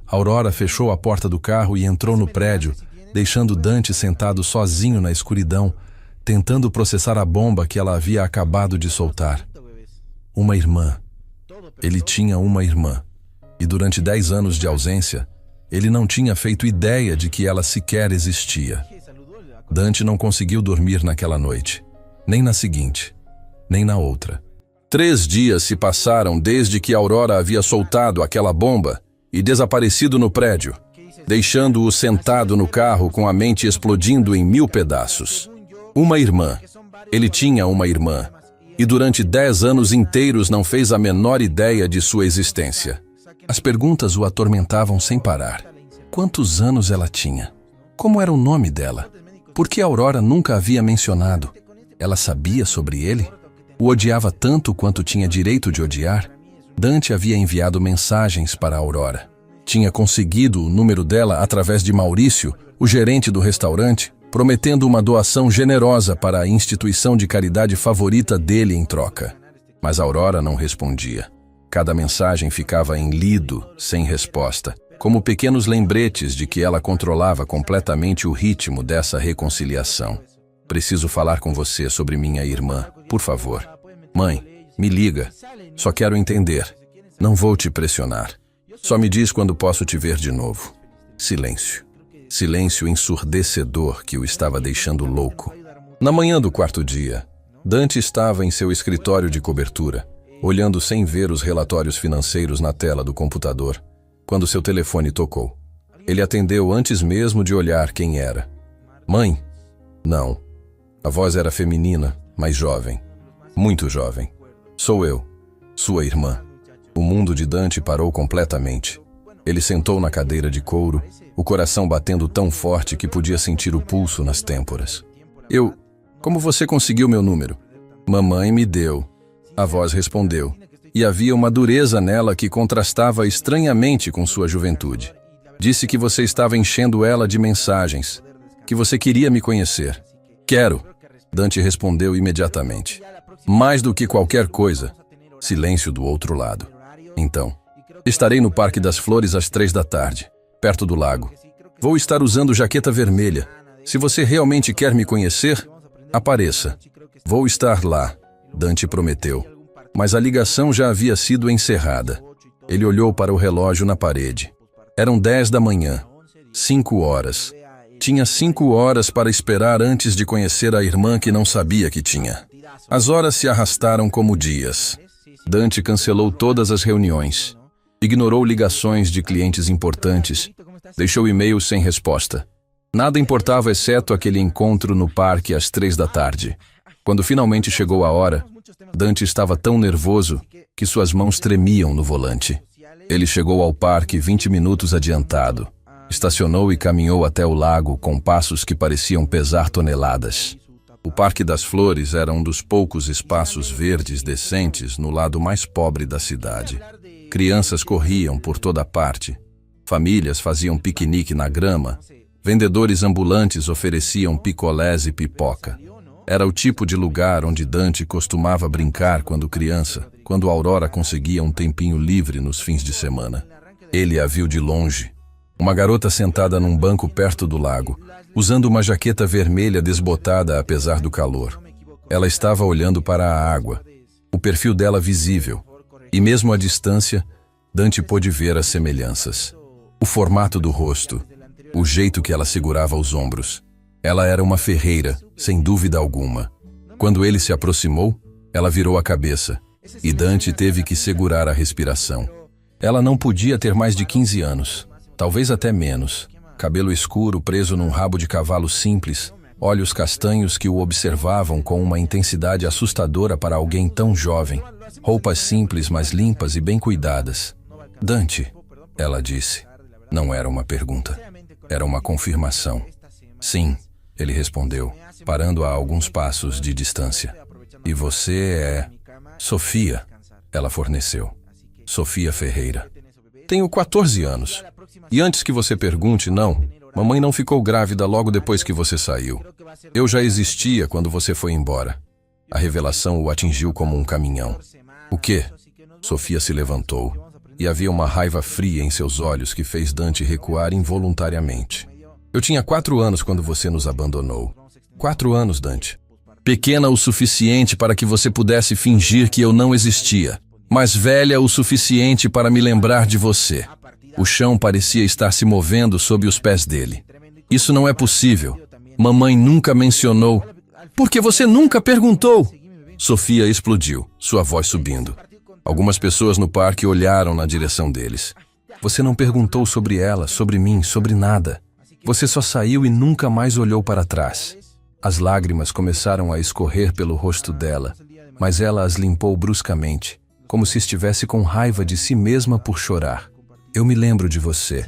Aurora fechou a porta do carro e entrou no prédio, deixando Dante sentado sozinho na escuridão, tentando processar a bomba que ela havia acabado de soltar. Uma irmã. Ele tinha uma irmã. E durante 10 anos de ausência, ele não tinha feito ideia de que ela sequer existia. Dante não conseguiu dormir naquela noite, nem na seguinte, nem na outra. 3 dias se passaram desde que Aurora havia soltado aquela bomba e desaparecido no prédio, deixando-o sentado no carro com a mente explodindo em 1000 pedaços. Uma irmã. Ele tinha uma irmã. E durante 10 anos inteiros não fez a menor ideia de sua existência. As perguntas o atormentavam sem parar. Quantos anos ela tinha? Como era o nome dela? Por que Aurora nunca havia mencionado? Ela sabia sobre ele? O odiava tanto quanto tinha direito de odiar? Dante havia enviado mensagens para Aurora. Tinha conseguido o número dela através de Maurício, o gerente do restaurante, prometendo uma doação generosa para a instituição de caridade favorita dele em troca. Mas Aurora não respondia. Cada mensagem ficava em lido, sem resposta, como pequenos lembretes de que ela controlava completamente o ritmo dessa reconciliação. Preciso falar com você sobre minha irmã, por favor. Mãe, me liga. Só quero entender. Não vou te pressionar. Só me diz quando posso te ver de novo. Silêncio. Silêncio ensurdecedor que o estava deixando louco. Na manhã do 4º dia, Dante estava em seu escritório de cobertura, olhando sem ver os relatórios financeiros na tela do computador, quando seu telefone tocou. Ele atendeu antes mesmo de olhar quem era. Mãe? Não. A voz era feminina, mas jovem. Muito jovem. Sou eu, sua irmã. O mundo de Dante parou completamente. Ele sentou na cadeira de couro, o coração batendo tão forte que podia sentir o pulso nas têmporas. Como você conseguiu meu número? Mamãe me deu. A voz respondeu. E havia uma dureza nela que contrastava estranhamente com sua juventude. Disse que você estava enchendo ela de mensagens, que você queria me conhecer. Quero, Dante respondeu imediatamente. Mais do que qualquer coisa. Silêncio do outro lado. Então, estarei no Parque das Flores às 3 da tarde, perto do lago. Vou estar usando jaqueta vermelha. Se você realmente quer me conhecer, apareça. Vou estar lá, Dante prometeu. Mas a ligação já havia sido encerrada. Ele olhou para o relógio na parede. Eram 10 da manhã. 5 horas. Tinha 5 horas para esperar antes de conhecer a irmã que não sabia que tinha. As horas se arrastaram como dias. Dante cancelou todas as reuniões. Ignorou ligações de clientes importantes. Deixou e-mails sem resposta. Nada importava exceto aquele encontro no parque às 3 da tarde. Quando finalmente chegou a hora, Dante estava tão nervoso que suas mãos tremiam no volante. Ele chegou ao parque 20 minutos adiantado. Estacionou e caminhou até o lago com passos que pareciam pesar toneladas. O Parque das Flores era um dos poucos espaços verdes decentes no lado mais pobre da cidade. Crianças corriam por toda parte. Famílias faziam piquenique na grama. Vendedores ambulantes ofereciam picolés e pipoca. Era o tipo de lugar onde Dante costumava brincar quando criança, quando Aurora conseguia um tempinho livre nos fins de semana. Ele a viu de longe. Uma garota sentada num banco perto do lago, usando uma jaqueta vermelha desbotada apesar do calor. Ela estava olhando para a água, o perfil dela visível, e mesmo à distância, Dante pôde ver as semelhanças. O formato do rosto, o jeito que ela segurava os ombros. Ela era uma ferreira, sem dúvida alguma. Quando ele se aproximou, ela virou a cabeça, e Dante teve que segurar a respiração. Ela não podia ter mais de 15 anos, talvez até menos. Cabelo escuro preso num rabo de cavalo simples, olhos castanhos que o observavam com uma intensidade assustadora para alguém tão jovem. Roupas simples, mas limpas e bem cuidadas. Dante, ela disse. Não era uma pergunta, era uma confirmação. Sim, ele respondeu, parando a alguns passos de distância. E você é... Sofia, ela forneceu. Sofia Ferreira. Tenho 14 anos. E antes que você pergunte, não, mamãe não ficou grávida logo depois que você saiu. Eu já existia quando você foi embora. A revelação o atingiu como um caminhão. O quê? Sofia se levantou, e havia uma raiva fria em seus olhos que fez Dante recuar involuntariamente. Eu tinha 4 anos quando você nos abandonou. 4 anos, Dante. Pequena o suficiente para que você pudesse fingir que eu não existia, mas velha o suficiente para me lembrar de você. O chão parecia estar se movendo sob os pés dele. Isso não é possível. Mamãe nunca mencionou. Porque você nunca perguntou? Sofia explodiu, sua voz subindo. Algumas pessoas no parque olharam na direção deles. Você não perguntou sobre ela, sobre mim, sobre nada. Você só saiu e nunca mais olhou para trás. As lágrimas começaram a escorrer pelo rosto dela, mas ela as limpou bruscamente, como se estivesse com raiva de si mesma por chorar. Eu me lembro de você,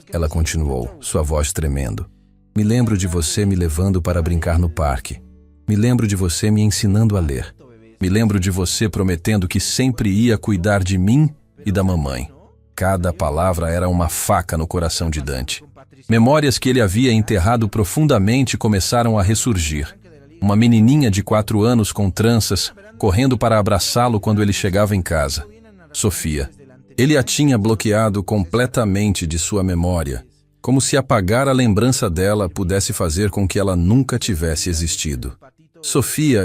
ela continuou, sua voz tremendo. Me lembro de você me levando para brincar no parque. Me lembro de você me ensinando a ler. Me lembro de você prometendo que sempre ia cuidar de mim e da mamãe. Cada palavra era uma faca no coração de Dante. Memórias que ele havia enterrado profundamente começaram a ressurgir. Uma menininha de 4 anos com tranças, correndo para abraçá-lo quando ele chegava em casa. Sofia. Ele a tinha bloqueado completamente de sua memória, como se apagar a lembrança dela pudesse fazer com que ela nunca tivesse existido. Sofia,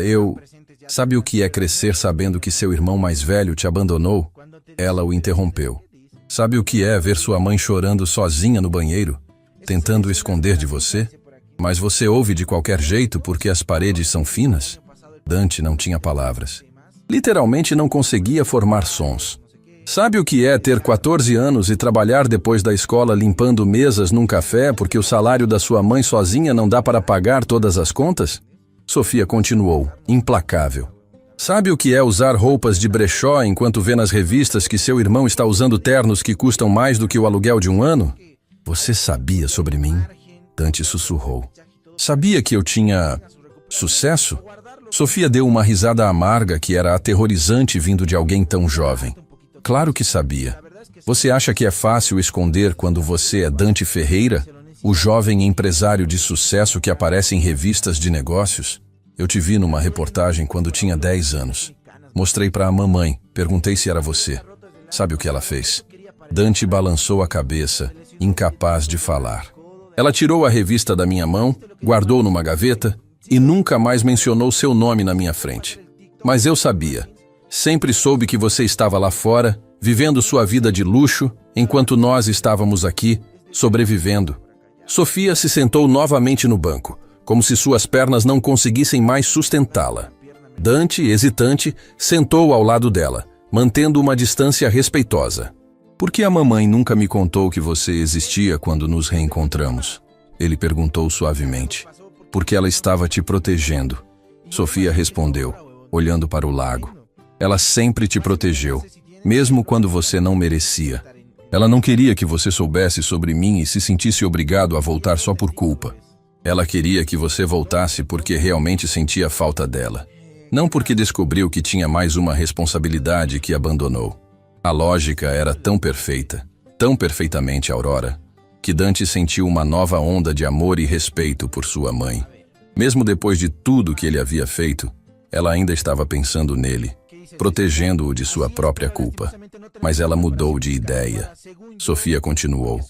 Sabe o que é crescer sabendo que seu irmão mais velho te abandonou? Ela o interrompeu. Sabe o que é ver sua mãe chorando sozinha no banheiro, tentando esconder de você? Mas você ouve de qualquer jeito porque as paredes são finas? Dante não tinha palavras. Literalmente não conseguia formar sons. Sabe o que é ter 14 anos e trabalhar depois da escola limpando mesas num café porque o salário da sua mãe sozinha não dá para pagar todas as contas? Sofia continuou, implacável. Sabe o que é usar roupas de brechó enquanto vê nas revistas que seu irmão está usando ternos que custam mais do que o aluguel de um ano? Você sabia sobre mim? Dante sussurrou. Sabia que eu tinha... sucesso? Sofia deu uma risada amarga que era aterrorizante vindo de alguém tão jovem. Claro que sabia. Você acha que é fácil esconder quando você é Dante Ferreira, o jovem empresário de sucesso que aparece em revistas de negócios? Eu te vi numa reportagem quando tinha 10 anos. Mostrei para a mamãe, perguntei se era você. Sabe o que ela fez? Dante balançou a cabeça, incapaz de falar. Ela tirou a revista da minha mão, guardou numa gaveta e nunca mais mencionou seu nome na minha frente. Mas eu sabia. Sempre soube que você estava lá fora, vivendo sua vida de luxo, enquanto nós estávamos aqui, sobrevivendo. Sofia se sentou novamente no banco, como se suas pernas não conseguissem mais sustentá-la. Dante, hesitante, sentou ao lado dela, mantendo uma distância respeitosa. Por que a mamãe nunca me contou que você existia quando nos reencontramos? Ele perguntou suavemente. Porque ela estava te protegendo. Sofia respondeu, olhando para o lago. Ela sempre te protegeu, mesmo quando você não merecia. Ela não queria que você soubesse sobre mim e se sentisse obrigado a voltar só por culpa. Ela queria que você voltasse porque realmente sentia falta dela. Não porque descobriu que tinha mais uma responsabilidade que abandonou. A lógica era tão perfeita, tão perfeitamente Aurora, que Dante sentiu uma nova onda de amor e respeito por sua mãe. Mesmo depois de tudo que ele havia feito, ela ainda estava pensando nele, protegendo-o de sua própria culpa. Mas ela mudou de ideia. Sofia continuou.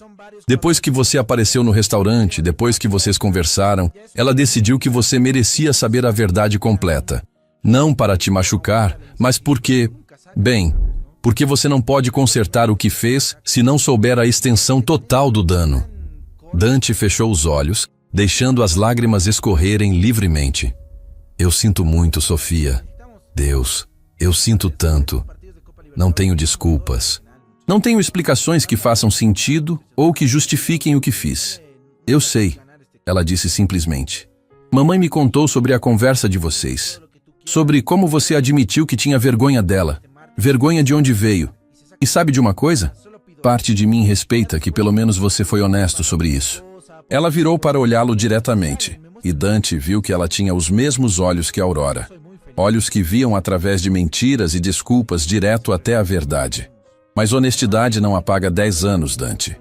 Depois que você apareceu no restaurante, depois que vocês conversaram, ela decidiu que você merecia saber a verdade completa. Não para te machucar, mas porque você não pode consertar o que fez se não souber a extensão total do dano. Dante fechou os olhos, deixando as lágrimas escorrerem livremente. Eu sinto muito, Sofia. Deus, eu sinto tanto. Não tenho desculpas. Não tenho explicações que façam sentido ou que justifiquem o que fiz. Eu sei, ela disse simplesmente. Mamãe me contou sobre a conversa de vocês. Sobre como você admitiu que tinha vergonha dela. Vergonha de onde veio. E sabe de uma coisa? Parte de mim respeita que pelo menos você foi honesto sobre isso. Ela virou para olhá-lo diretamente, e Dante viu que ela tinha os mesmos olhos que Aurora. Olhos que viam através de mentiras e desculpas direto até a verdade. Mas honestidade não apaga 10 anos, Dante.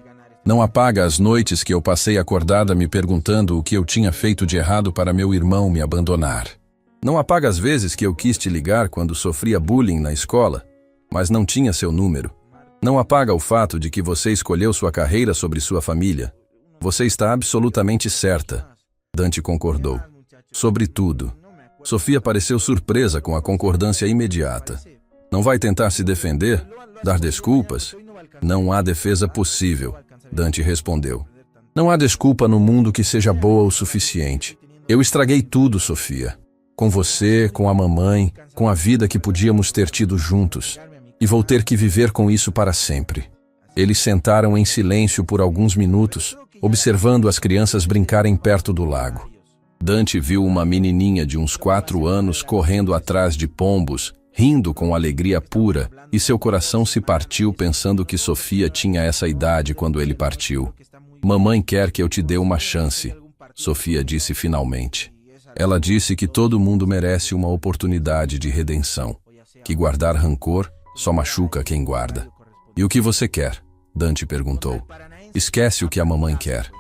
Não apaga as noites que eu passei acordada me perguntando o que eu tinha feito de errado para meu irmão me abandonar. Não apaga as vezes que eu quis te ligar quando sofria bullying na escola, mas não tinha seu número. Não apaga o fato de que você escolheu sua carreira sobre sua família. Você está absolutamente certa. Dante concordou. Sobre tudo. Sofia pareceu surpresa com a concordância imediata. Não vai tentar se defender? Dar desculpas? Não há defesa possível, Dante respondeu. Não há desculpa no mundo que seja boa o suficiente. Eu estraguei tudo, Sofia. Com você, com a mamãe, com a vida que podíamos ter tido juntos. E vou ter que viver com isso para sempre. Eles sentaram em silêncio por alguns minutos, observando as crianças brincarem perto do lago. Dante viu uma menininha de uns 4 anos correndo atrás de pombos, rindo com alegria pura, e seu coração se partiu pensando que Sofia tinha essa idade quando ele partiu. Mamãe quer que eu te dê uma chance, Sofia disse finalmente. Ela disse que todo mundo merece uma oportunidade de redenção, que guardar rancor só machuca quem guarda. E o que você quer? Dante perguntou. Esquece o que a mamãe quer.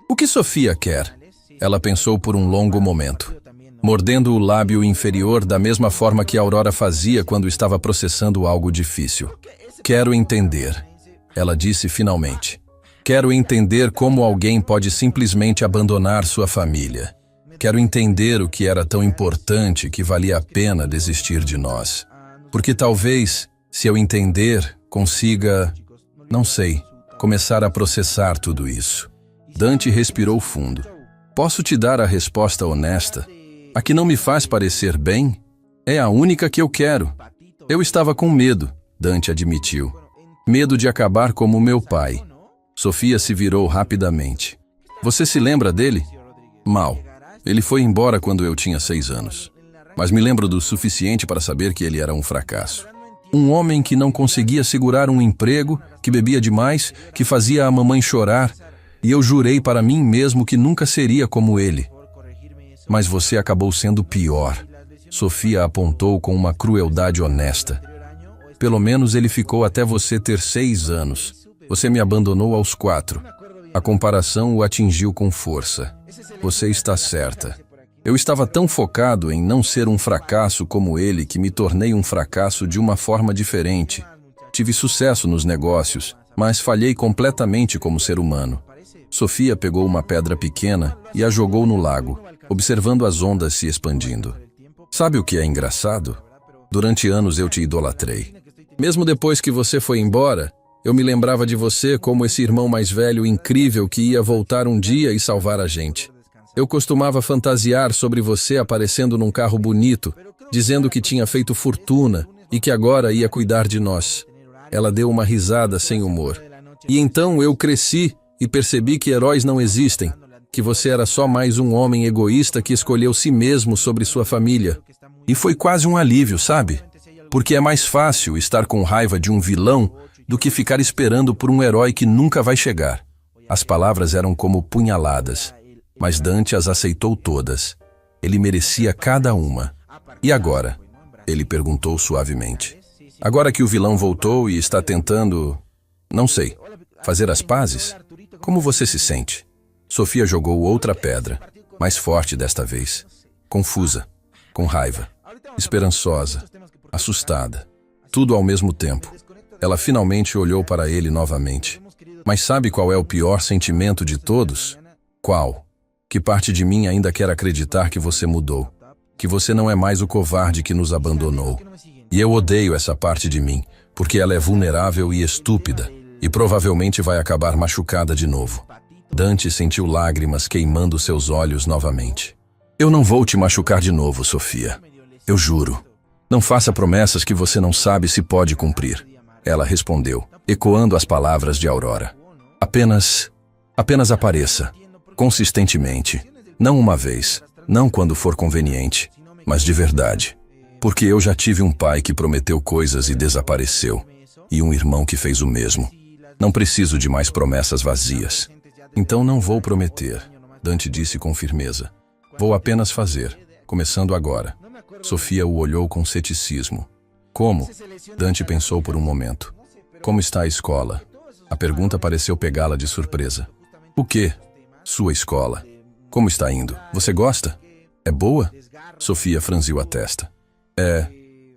O que Sofia quer? Ela pensou por um longo momento, mordendo o lábio inferior da mesma forma que Aurora fazia quando estava processando algo difícil. Quero entender, ela disse finalmente. Quero entender como alguém pode simplesmente abandonar sua família. Quero entender o que era tão importante que valia a pena desistir de nós. Porque talvez, se eu entender, consiga, não sei, começar a processar tudo isso. Dante respirou fundo. Posso te dar a resposta honesta? A que não me faz parecer bem? É a única que eu quero. Eu estava com medo, Dante admitiu. Medo de acabar como meu pai. Sofia se virou rapidamente. Você se lembra dele? Mal. Ele foi embora quando eu tinha 6 anos. Mas me lembro do suficiente para saber que ele era um fracasso. Um homem que não conseguia segurar um emprego, que bebia demais, que fazia a mamãe chorar. E eu jurei para mim mesmo que nunca seria como ele. Mas você acabou sendo pior. Sofia apontou com uma crueldade honesta. Pelo menos ele ficou até você ter 6 anos. Você me abandonou aos 4. A comparação o atingiu com força. Você está certa. Eu estava tão focado em não ser um fracasso como ele que me tornei um fracasso de uma forma diferente. Tive sucesso nos negócios, mas falhei completamente como ser humano. Sofia pegou uma pedra pequena e a jogou no lago, observando as ondas se expandindo. Sabe o que é engraçado? Durante anos eu te idolatrei. Mesmo depois que você foi embora, eu me lembrava de você como esse irmão mais velho incrível que ia voltar um dia e salvar a gente. Eu costumava fantasiar sobre você aparecendo num carro bonito, dizendo que tinha feito fortuna e que agora ia cuidar de nós. Ela deu uma risada sem humor. E então eu cresci e percebi que heróis não existem, que você era só mais um homem egoísta que escolheu si mesmo sobre sua família. E foi quase um alívio, sabe? Porque é mais fácil estar com raiva de um vilão do que ficar esperando por um herói que nunca vai chegar. As palavras eram como punhaladas. Mas Dante as aceitou todas. Ele merecia cada uma. E agora? Ele perguntou suavemente. Agora que o vilão voltou e está tentando, não sei, fazer as pazes? Como você se sente? Sofia jogou outra pedra, mais forte desta vez. Confusa, com raiva, esperançosa, assustada. Tudo ao mesmo tempo. Ela finalmente olhou para ele novamente. Mas sabe qual é o pior sentimento de todos? Qual? Que parte de mim ainda quer acreditar que você mudou. Que você não é mais o covarde que nos abandonou. E eu odeio essa parte de mim, porque ela é vulnerável e estúpida, e provavelmente vai acabar machucada de novo. Dante sentiu lágrimas queimando seus olhos novamente. Eu não vou te machucar de novo, Sofia. Eu juro. Não faça promessas que você não sabe se pode cumprir. Ela respondeu, ecoando as palavras de Aurora. Apenas apareça, consistentemente. Não uma vez, não quando for conveniente, mas de verdade. Porque eu já tive um pai que prometeu coisas e desapareceu, e um irmão que fez o mesmo. Não preciso de mais promessas vazias. Então não vou prometer, Dante disse com firmeza. Vou apenas fazer, começando agora. Sofia o olhou com ceticismo. Como? Dante pensou por um momento. Como está a escola? A pergunta pareceu pegá-la de surpresa. O quê? Sua escola. Como está indo? Você gosta? É boa? Sofia franziu a testa.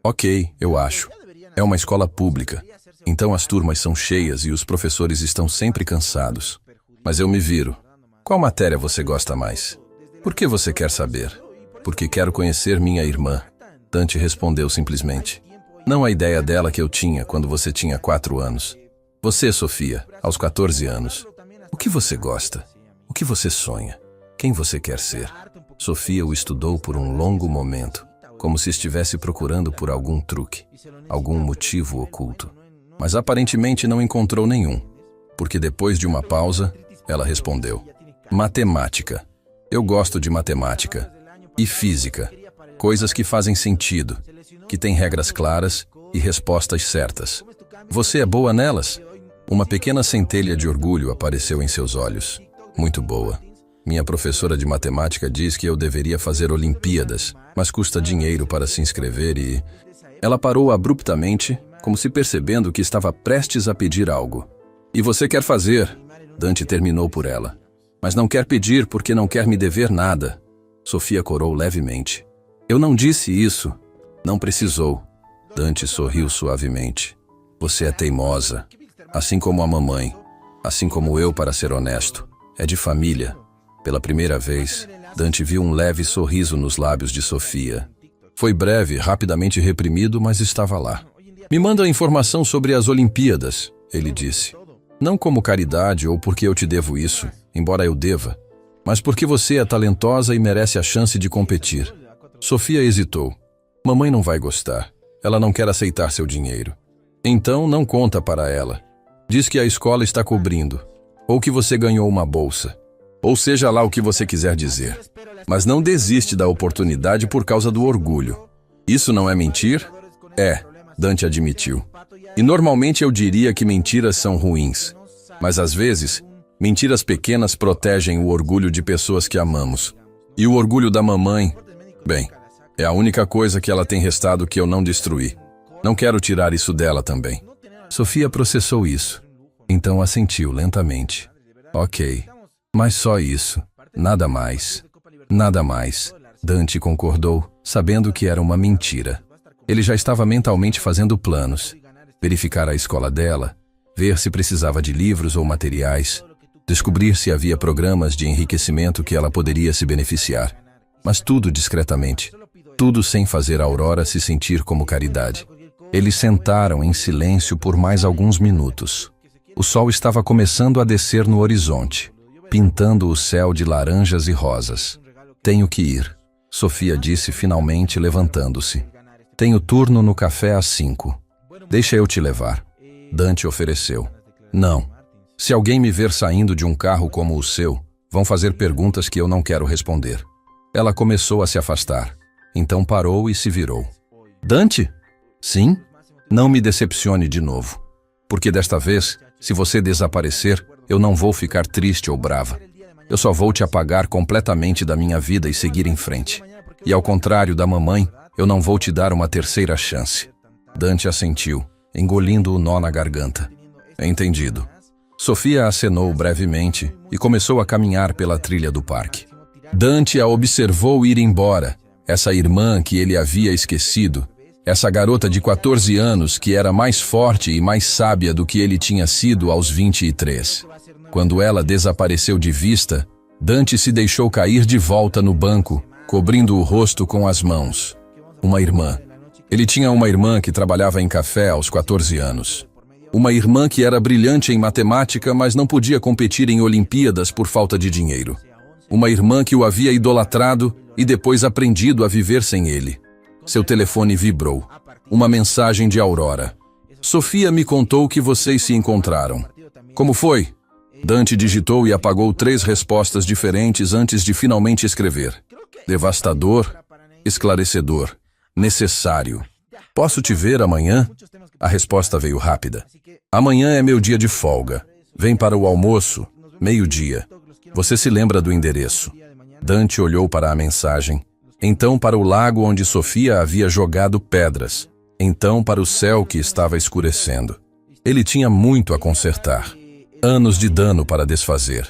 Ok, eu acho. É uma escola pública. Então as turmas são cheias e os professores estão sempre cansados. Mas eu me viro. Qual matéria você gosta mais? Por que você quer saber? Porque quero conhecer minha irmã. Dante respondeu simplesmente. Não a ideia dela que eu tinha quando você tinha 4 anos. Você, Sofia, aos 14 anos. O que você gosta? O que você sonha? Quem você quer ser? Sofia o estudou por um longo momento, como se estivesse procurando por algum truque, algum motivo oculto. Mas aparentemente não encontrou nenhum, porque depois de uma pausa, ela respondeu. Matemática. Eu gosto de matemática. E física. Coisas que fazem sentido, que têm regras claras e respostas certas. Você é boa nelas? Uma pequena centelha de orgulho apareceu em seus olhos. Muito boa. Minha professora de matemática diz que eu deveria fazer Olimpíadas, mas custa dinheiro para se inscrever e... Ela parou abruptamente, como se percebendo que estava prestes a pedir algo. E você quer fazer? Dante terminou por ela. Mas não quer pedir porque não quer me dever nada. Sofia corou levemente. Eu não disse isso. Não precisou. Dante sorriu suavemente. Você é teimosa. Assim como a mamãe. Assim como eu, para ser honesto. É de família. Pela primeira vez, Dante viu um leve sorriso nos lábios de Sofia. Foi breve, rapidamente reprimido, mas estava lá. Me manda informação sobre as Olimpíadas, ele disse. Não como caridade ou porque eu te devo isso, embora eu deva, mas porque você é talentosa e merece a chance de competir. Sofia hesitou. Mamãe não vai gostar. Ela não quer aceitar seu dinheiro. Então não conta para ela. Diz que a escola está cobrindo, ou que você ganhou uma bolsa, ou seja lá o que você quiser dizer. Mas não desiste da oportunidade por causa do orgulho. Isso não é mentir? É, Dante admitiu. E normalmente eu diria que mentiras são ruins. Mas às vezes, mentiras pequenas protegem o orgulho de pessoas que amamos. E o orgulho da mamãe, bem, é a única coisa que ela tem restado que eu não destruí. Não quero tirar isso dela também. Sofia processou isso. Então assentiu lentamente. Ok, mas só isso. Nada mais. Nada mais. Dante concordou, sabendo que era uma mentira. Ele já estava mentalmente fazendo planos. Verificar a escola dela, ver se precisava de livros ou materiais, descobrir se havia programas de enriquecimento que ela poderia se beneficiar. Mas tudo discretamente. Tudo sem fazer Aurora se sentir como caridade. Eles sentaram em silêncio por mais alguns minutos. O sol estava começando a descer no horizonte, pintando o céu de laranjas e rosas. Tenho que ir, Sofia disse finalmente levantando-se. Tenho turno no café às 5. Deixa eu te levar. Dante ofereceu. Não. Se alguém me ver saindo de um carro como o seu, vão fazer perguntas que eu não quero responder. Ela começou a se afastar. Então parou e se virou. Dante? Sim? Não me decepcione de novo. Porque desta vez, se você desaparecer, eu não vou ficar triste ou brava. Eu só vou te apagar completamente da minha vida e seguir em frente. E ao contrário da mamãe, eu não vou te dar uma terceira chance. Dante assentiu, engolindo o nó na garganta. Entendido. Sofia acenou brevemente e começou a caminhar pela trilha do parque. Dante a observou ir embora, essa irmã que ele havia esquecido, essa garota de 14 anos que era mais forte e mais sábia do que ele tinha sido aos 23. Quando ela desapareceu de vista, Dante se deixou cair de volta no banco, cobrindo o rosto com as mãos. Uma irmã. Ele tinha uma irmã que trabalhava em café aos 14 anos. Uma irmã que era brilhante em matemática, mas não podia competir em Olimpíadas por falta de dinheiro. Uma irmã que o havia idolatrado e depois aprendido a viver sem ele. Seu telefone vibrou. Uma mensagem de Aurora. Sofia me contou que vocês se encontraram. Como foi? Dante digitou e apagou 3 respostas diferentes antes de finalmente escrever. Devastador, esclarecedor, necessário. Posso te ver amanhã? A resposta veio rápida. Amanhã é meu dia de folga. Vem para o almoço, 12h. Você se lembra do endereço? Dante olhou para a mensagem. Então para o lago onde Sofia havia jogado pedras. Então para o céu que estava escurecendo. Ele tinha muito a consertar. Anos de dano para desfazer.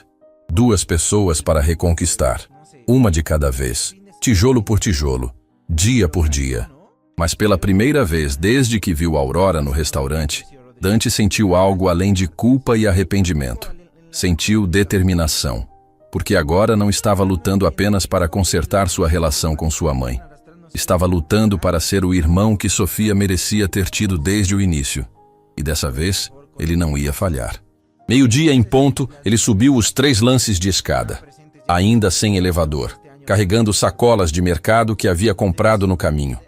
2 pessoas para reconquistar. Uma de cada vez. Tijolo por tijolo. Dia por dia. Mas pela primeira vez desde que viu Aurora no restaurante, Dante sentiu algo além de culpa e arrependimento. Sentiu determinação. Porque agora não estava lutando apenas para consertar sua relação com sua mãe. Estava lutando para ser o irmão que Sofia merecia ter tido desde o início. E dessa vez, ele não ia falhar. 12h em ponto, ele subiu os 3 lances de escada. Ainda sem elevador, carregando sacolas de mercado que havia comprado no caminho.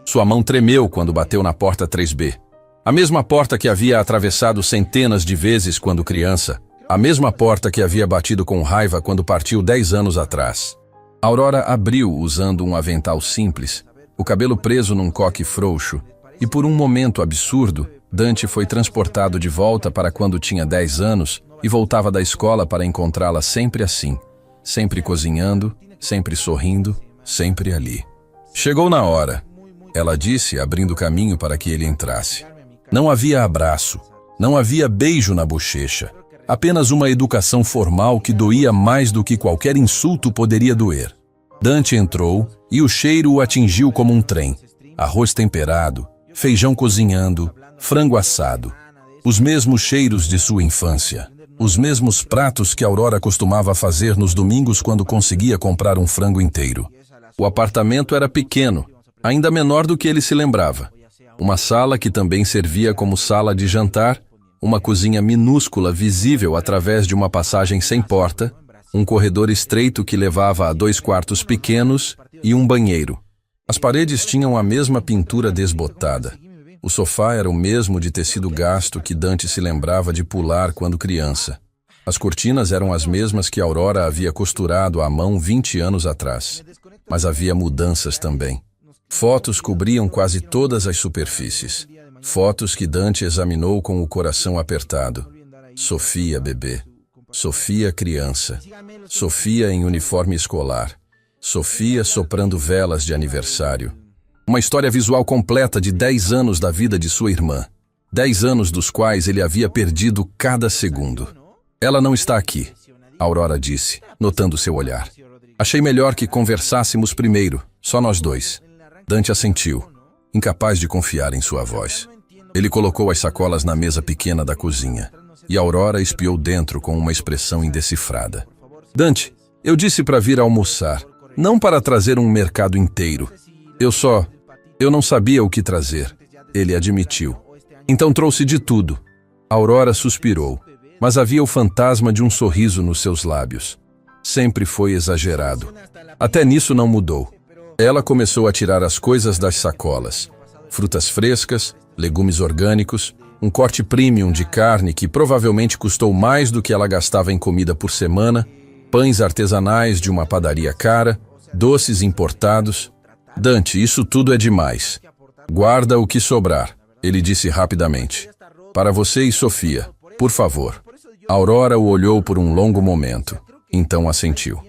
Sua mão tremeu quando bateu na porta 3B. A mesma porta que havia atravessado centenas de vezes quando criança. A mesma porta que havia batido com raiva quando partiu 10 anos atrás. Aurora abriu usando um avental simples, o cabelo preso num coque frouxo, e por um momento absurdo, Dante foi transportado de volta para quando tinha 10 anos e voltava da escola para encontrá-la sempre assim, sempre cozinhando, sempre sorrindo, sempre ali. Chegou na hora, ela disse, abrindo caminho para que ele entrasse. Não havia abraço, não havia beijo na bochecha, apenas uma educação formal que doía mais do que qualquer insulto poderia doer. Dante entrou e o cheiro o atingiu como um trem. Arroz temperado, feijão cozinhando, frango assado. Os mesmos cheiros de sua infância. Os mesmos pratos que Aurora costumava fazer nos domingos quando conseguia comprar um frango inteiro. O apartamento era pequeno, ainda menor do que ele se lembrava. Uma sala que também servia como sala de jantar, uma cozinha minúscula visível através de uma passagem sem porta, um corredor estreito que levava a 2 quartos pequenos e um banheiro. As paredes tinham a mesma pintura desbotada. O sofá era o mesmo de tecido gasto que Dante se lembrava de pular quando criança. As cortinas eram as mesmas que Aurora havia costurado à mão 20 anos atrás. Mas havia mudanças também. Fotos cobriam quase todas as superfícies. Fotos que Dante examinou com o coração apertado. Sofia bebê. Sofia criança. Sofia em uniforme escolar. Sofia soprando velas de aniversário. Uma história visual completa de 10 anos da vida de sua irmã. 10 anos dos quais ele havia perdido cada segundo. Ela não está aqui, Aurora disse, notando seu olhar. Achei melhor que conversássemos primeiro, só nós 2. Dante assentiu, incapaz de confiar em sua voz. Ele colocou as sacolas na mesa pequena da cozinha, e Aurora espiou dentro com uma expressão indecifrada. Dante, eu disse para vir almoçar, não para trazer um mercado inteiro. Eu não sabia o que trazer, ele admitiu. Então trouxe de tudo. Aurora suspirou, mas havia o fantasma de um sorriso nos seus lábios. Sempre foi exagerado. Até nisso não mudou. Ela começou a tirar as coisas das sacolas. Frutas frescas, legumes orgânicos, um corte premium de carne que provavelmente custou mais do que ela gastava em comida por semana, pães artesanais de uma padaria cara, doces importados. Dante, isso tudo é demais. Guarda o que sobrar, ele disse rapidamente. Para você e Sofia, por favor. Aurora o olhou por um longo momento. Então assentiu.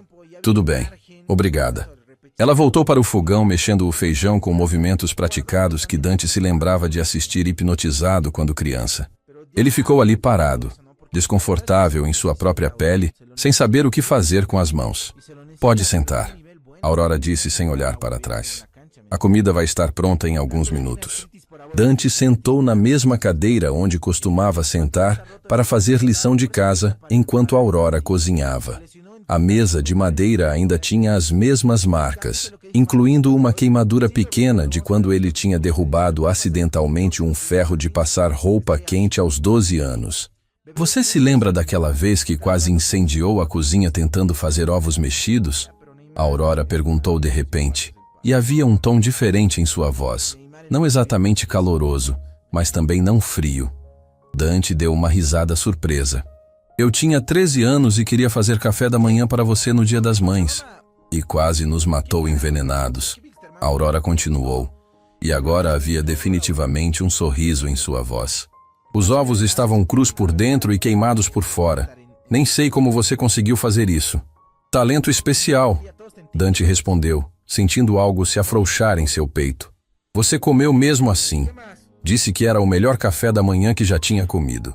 Tudo bem, obrigada. Ela voltou para o fogão mexendo o feijão com movimentos praticados que Dante se lembrava de assistir hipnotizado quando criança. Ele ficou ali parado, desconfortável em sua própria pele, sem saber o que fazer com as mãos. Pode sentar, Aurora disse sem olhar para trás. A comida vai estar pronta em alguns minutos. Dante sentou na mesma cadeira onde costumava sentar para fazer lição de casa enquanto Aurora cozinhava. A mesa de madeira ainda tinha as mesmas marcas, incluindo uma queimadura pequena de quando ele tinha derrubado acidentalmente um ferro de passar roupa quente aos 12 anos. Você se lembra daquela vez que quase incendiou a cozinha tentando fazer ovos mexidos? Aurora perguntou de repente, e havia um tom diferente em sua voz. Não exatamente caloroso, mas também não frio. Dante deu uma risada surpresa. Eu tinha 13 anos e queria fazer café da manhã para você no Dia das Mães. E quase nos matou envenenados. Aurora continuou. E agora havia definitivamente um sorriso em sua voz. Os ovos estavam crus por dentro e queimados por fora. Nem sei como você conseguiu fazer isso. Talento especial, Dante respondeu, sentindo algo se afrouxar em seu peito. Você comeu mesmo assim. Disse que era o melhor café da manhã que já tinha comido.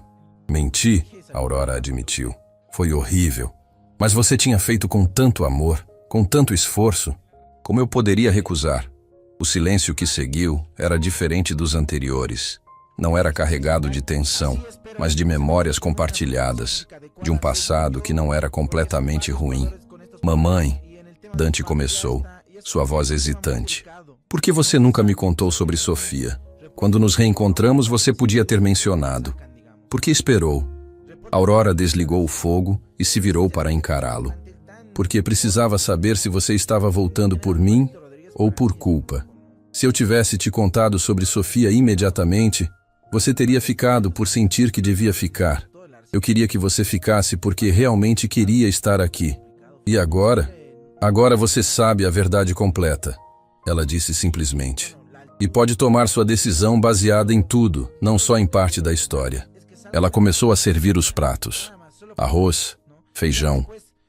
Menti, Aurora admitiu. Foi horrível. Mas você tinha feito com tanto amor, com tanto esforço. Como eu poderia recusar? O silêncio que seguiu era diferente dos anteriores. Não era carregado de tensão, mas de memórias compartilhadas, de um passado que não era completamente ruim. Mamãe, Dante começou, sua voz hesitante. Por que você nunca me contou sobre Sofia? Quando nos reencontramos, você podia ter mencionado. Por que esperou? Aurora desligou o fogo e se virou para encará-lo. Porque precisava saber se você estava voltando por mim ou por culpa. Se eu tivesse te contado sobre Sofia imediatamente, você teria ficado por sentir que devia ficar. Eu queria que você ficasse porque realmente queria estar aqui. E agora? Agora você sabe a verdade completa. Ela disse simplesmente. E pode tomar sua decisão baseada em tudo, não só em parte da história. Ela começou a servir os pratos. Arroz, feijão,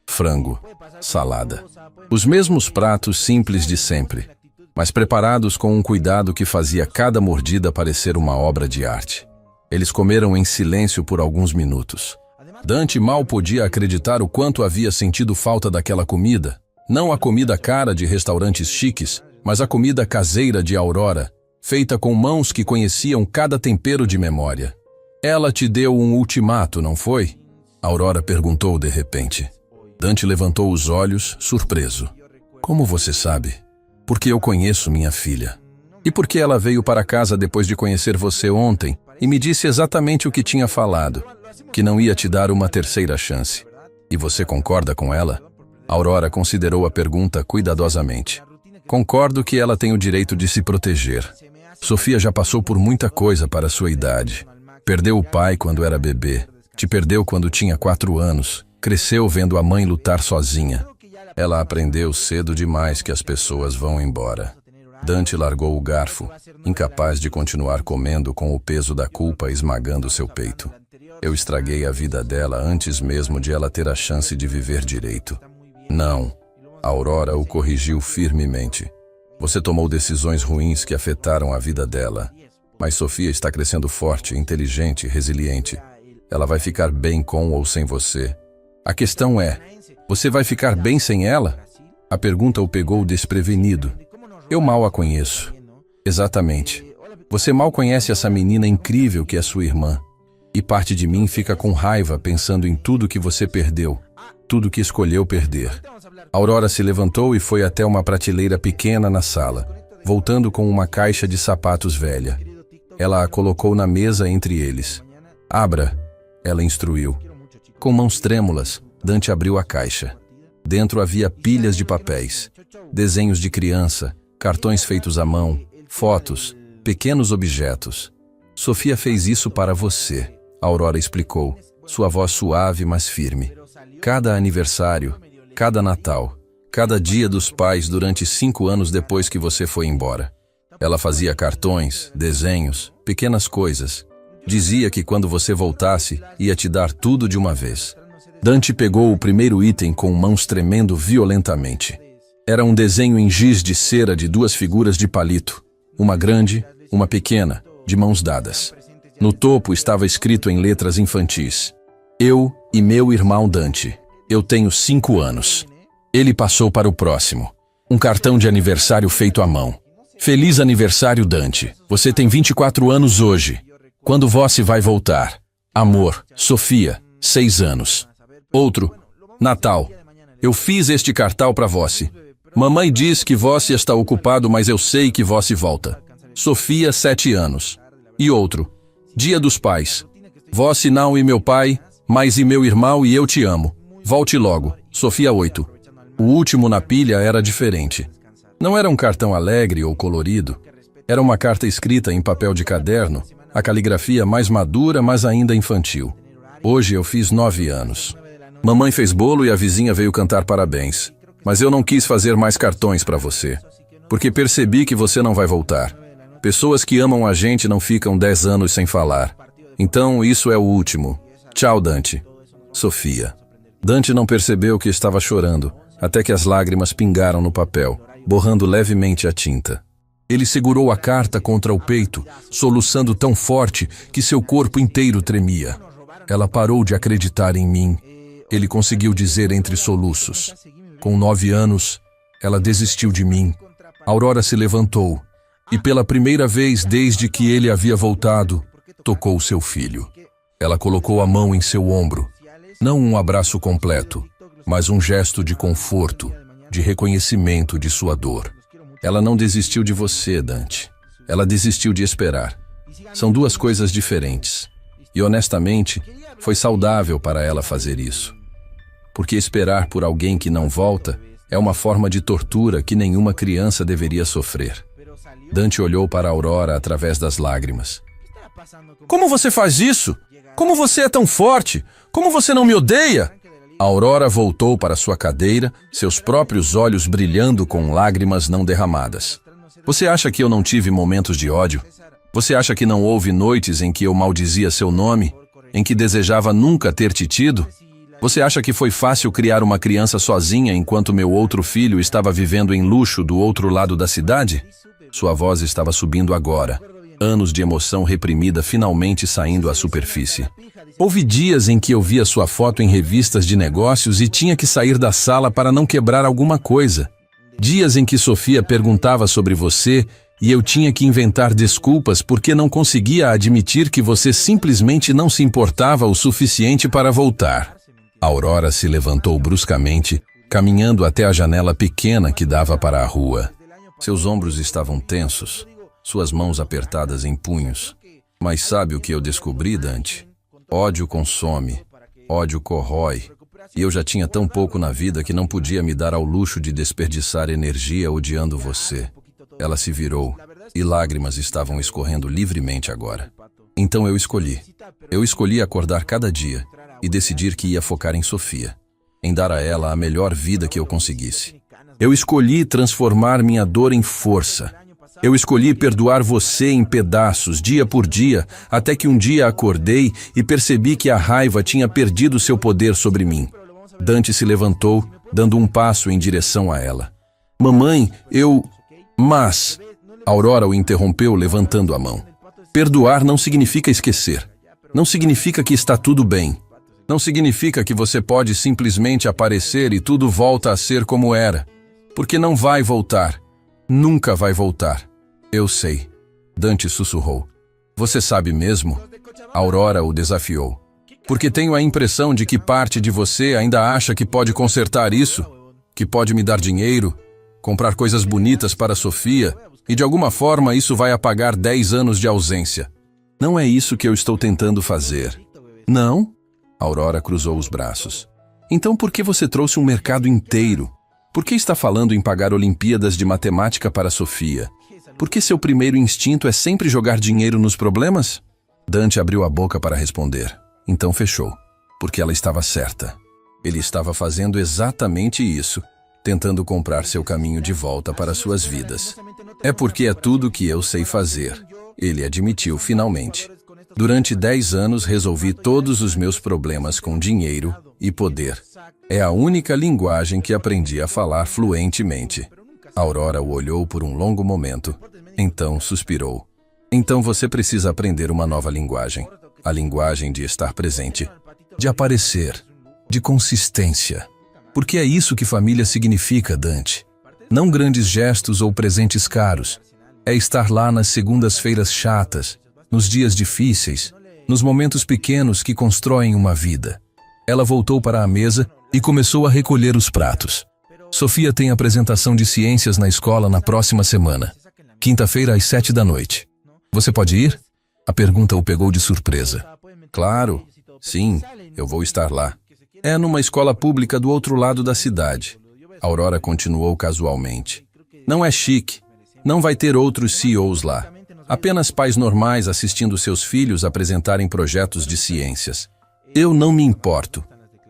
frango, salada. Os mesmos pratos simples de sempre, mas preparados com um cuidado que fazia cada mordida parecer uma obra de arte. Eles comeram em silêncio por alguns minutos. Dante mal podia acreditar o quanto havia sentido falta daquela comida. Não a comida cara de restaurantes chiques, mas a comida caseira de Aurora, feita com mãos que conheciam cada tempero de memória. Ela te deu um ultimato, não foi? Aurora perguntou de repente. Dante levantou os olhos, surpreso. Como você sabe? Porque eu conheço minha filha. E porque ela veio para casa depois de conhecer você ontem e me disse exatamente o que tinha falado, que não ia te dar uma terceira chance. E você concorda com ela? Aurora considerou a pergunta cuidadosamente. Concordo que ela tem o direito de se proteger. Sofia já passou por muita coisa para sua idade. Perdeu o pai quando era bebê. Te perdeu quando tinha 4 anos. Cresceu vendo a mãe lutar sozinha. Ela aprendeu cedo demais que as pessoas vão embora. Dante largou o garfo, incapaz de continuar comendo com o peso da culpa esmagando seu peito. Eu estraguei a vida dela antes mesmo de ela ter a chance de viver direito. Não. Aurora o corrigiu firmemente. Você tomou decisões ruins que afetaram a vida dela. Mas Sofia está crescendo forte, inteligente, resiliente. Ela vai ficar bem com ou sem você. A questão é, você vai ficar bem sem ela? A pergunta o pegou desprevenido. Eu mal a conheço. Exatamente. Você mal conhece essa menina incrível que é sua irmã. E parte de mim fica com raiva pensando em tudo que você perdeu. Tudo que escolheu perder. Aurora se levantou e foi até uma prateleira pequena na sala, voltando com uma caixa de sapatos velha. Ela a colocou na mesa entre eles. Abra, ela instruiu. Com mãos trêmulas, Dante abriu a caixa. Dentro havia pilhas de papéis, desenhos de criança, cartões feitos à mão, fotos, pequenos objetos. Sofia fez isso para você, Aurora explicou, sua voz suave mas firme. Cada aniversário, cada Natal, cada dia dos pais durante 5 anos depois que você foi embora. Ela fazia cartões, desenhos, pequenas coisas. Dizia que quando você voltasse, ia te dar tudo de uma vez. Dante pegou o primeiro item com mãos tremendo violentamente. Era um desenho em giz de cera de duas figuras de palito, uma grande, uma pequena, de mãos dadas. No topo estava escrito em letras infantis: Eu e meu irmão Dante. Eu tenho 5 anos. Ele passou para o próximo. Um cartão de aniversário feito à mão. Feliz aniversário, Dante. Você tem 24 anos hoje. Quando você vai voltar? Amor, Sofia, 6 anos. Outro, Natal. Eu fiz este cartão para você. Mamãe diz que você está ocupado, mas eu sei que você volta. Sofia, 7 anos. E outro, Dia dos Pais. Você não e meu pai, mas e meu irmão e eu te amo. Volte logo. Sofia, 8. O último na pilha era diferente. Não era um cartão alegre ou colorido. Era uma carta escrita em papel de caderno, a caligrafia mais madura, mas ainda infantil. Hoje eu fiz 9 anos. Mamãe fez bolo e a vizinha veio cantar parabéns. Mas eu não quis fazer mais cartões para você, porque percebi que você não vai voltar. Pessoas que amam a gente não ficam 10 anos sem falar. Então isso é o último. Tchau, Dante. Sofia. Dante não percebeu que estava chorando, até que as lágrimas pingaram no papel, borrando levemente a tinta. Ele segurou a carta contra o peito, soluçando tão forte que seu corpo inteiro tremia. Ela parou de acreditar em mim. Ele conseguiu dizer entre soluços. Com 9 anos, ela desistiu de mim. Aurora se levantou e, pela primeira vez desde que ele havia voltado, tocou seu filho. Ela colocou a mão em seu ombro. Não um abraço completo, mas um gesto de conforto, de reconhecimento de sua dor. Ela não desistiu de você, Dante. Ela desistiu de esperar. São duas coisas diferentes. E, honestamente, foi saudável para ela fazer isso. Porque esperar por alguém que não volta é uma forma de tortura que nenhuma criança deveria sofrer. Dante olhou para Aurora através das lágrimas. Como você faz isso? Como você é tão forte? Como você não me odeia? Aurora voltou para sua cadeira, seus próprios olhos brilhando com lágrimas não derramadas. Você acha que eu não tive momentos de ódio? Você acha que não houve noites em que eu maldizia seu nome? Em que desejava nunca ter te tido? Você acha que foi fácil criar uma criança sozinha enquanto meu outro filho estava vivendo em luxo do outro lado da cidade? Sua voz estava subindo agora, anos de emoção reprimida finalmente saindo à superfície. Houve dias em que eu via sua foto em revistas de negócios e tinha que sair da sala para não quebrar alguma coisa. Dias em que Sofia perguntava sobre você e eu tinha que inventar desculpas porque não conseguia admitir que você simplesmente não se importava o suficiente para voltar. Aurora se levantou bruscamente, caminhando até a janela pequena que dava para a rua. Seus ombros estavam tensos, suas mãos apertadas em punhos. Mas sabe o que eu descobri, Dante? Ódio consome, ódio corrói. E eu já tinha tão pouco na vida que não podia me dar ao luxo de desperdiçar energia odiando você. Ela se virou, e lágrimas estavam escorrendo livremente agora. Então eu escolhi. Eu escolhi acordar cada dia e decidir que ia focar em Sofia, em dar a ela a melhor vida que eu conseguisse. Eu escolhi transformar minha dor em força. Eu escolhi perdoar você em pedaços, dia por dia, até que um dia acordei e percebi que a raiva tinha perdido seu poder sobre mim. Dante se levantou, dando um passo em direção a ela. Mamãe, Mas... Aurora o interrompeu levantando a mão. Perdoar não significa esquecer. Não significa que está tudo bem. Não significa que você pode simplesmente aparecer e tudo volta a ser como era. Porque não vai voltar. Nunca vai voltar. Eu sei. Dante sussurrou. Você sabe mesmo? Aurora o desafiou. Porque tenho a impressão de que parte de você ainda acha que pode consertar isso, que pode me dar dinheiro, comprar coisas bonitas para Sofia, e de alguma forma isso vai apagar 10 anos de ausência. Não é isso que eu estou tentando fazer. Não? Aurora cruzou os braços. Então por que você trouxe um mercado inteiro? Por que está falando em pagar Olimpíadas de Matemática para Sofia? Por que seu primeiro instinto é sempre jogar dinheiro nos problemas? Dante abriu a boca para responder. Então fechou, porque ela estava certa. Ele estava fazendo exatamente isso, tentando comprar seu caminho de volta para suas vidas. É porque é tudo o que eu sei fazer, ele admitiu finalmente. Durante 10 anos resolvi todos os meus problemas com dinheiro e poder. É a única linguagem que aprendi a falar fluentemente. Aurora o olhou por um longo momento, então suspirou. Então você precisa aprender uma nova linguagem. A linguagem de estar presente, de aparecer, de consistência. Porque é isso que família significa, Dante. Não grandes gestos ou presentes caros. É estar lá nas segundas-feiras chatas, nos dias difíceis, nos momentos pequenos que constroem uma vida. Ela voltou para a mesa e começou a recolher os pratos. Sofia tem apresentação de ciências na escola na próxima semana. Quinta-feira às 7 da noite. Você pode ir? A pergunta o pegou de surpresa. Claro, sim, eu vou estar lá. É numa escola pública do outro lado da cidade. Aurora continuou casualmente. Não é chique. Não vai ter outros CEOs lá. Apenas pais normais assistindo seus filhos apresentarem projetos de ciências. Eu não me importo,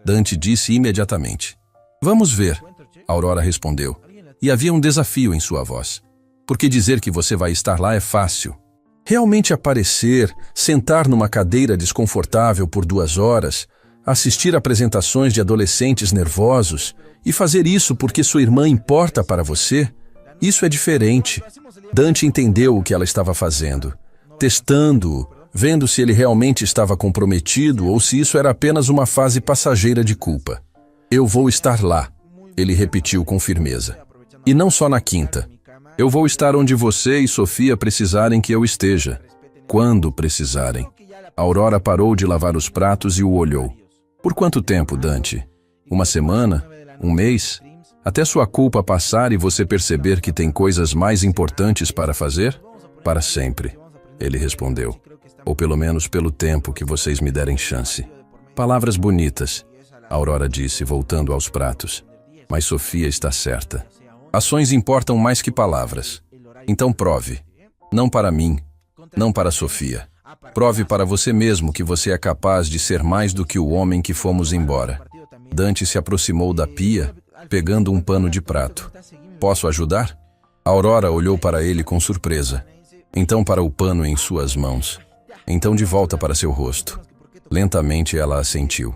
Dante disse imediatamente. Vamos ver, Aurora respondeu. E havia um desafio em sua voz. Porque dizer que você vai estar lá é fácil. Realmente aparecer, sentar numa cadeira desconfortável por 2 horas, assistir apresentações de adolescentes nervosos e fazer isso porque sua irmã importa para você, isso é diferente. Dante entendeu o que ela estava fazendo, testando-o, vendo se ele realmente estava comprometido ou se isso era apenas uma fase passageira de culpa. Eu vou estar lá, ele repetiu com firmeza. E não só na quinta. Eu vou estar onde você e Sofia precisarem que eu esteja. Quando precisarem. Aurora parou de lavar os pratos e o olhou. Por quanto tempo, Dante? 1 semana? 1 mês? Até sua culpa passar e você perceber que tem coisas mais importantes para fazer? Para sempre, ele respondeu. Ou pelo menos pelo tempo que vocês me derem chance. Palavras bonitas, Aurora disse, voltando aos pratos. Mas Sofia está certa. Ações importam mais que palavras. Então prove. Não para mim, não para Sofia. Prove para você mesmo que você é capaz de ser mais do que o homem que fomos embora. Dante se aproximou da pia, pegando um pano de prato. Posso ajudar? Aurora olhou para ele com surpresa. Então para o pano em suas mãos. Então de volta para seu rosto. Lentamente ela assentiu.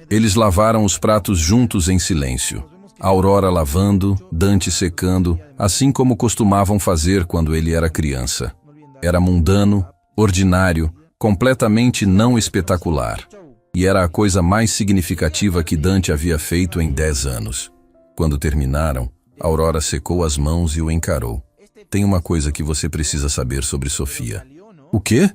Eles lavaram os pratos juntos em silêncio. Aurora lavando, Dante secando, assim como costumavam fazer quando ele era criança. Era mundano, ordinário, completamente não espetacular. E era a coisa mais significativa que Dante havia feito em 10 anos. Quando terminaram, Aurora secou as mãos e o encarou. Tem uma coisa que você precisa saber sobre Sofia. O quê?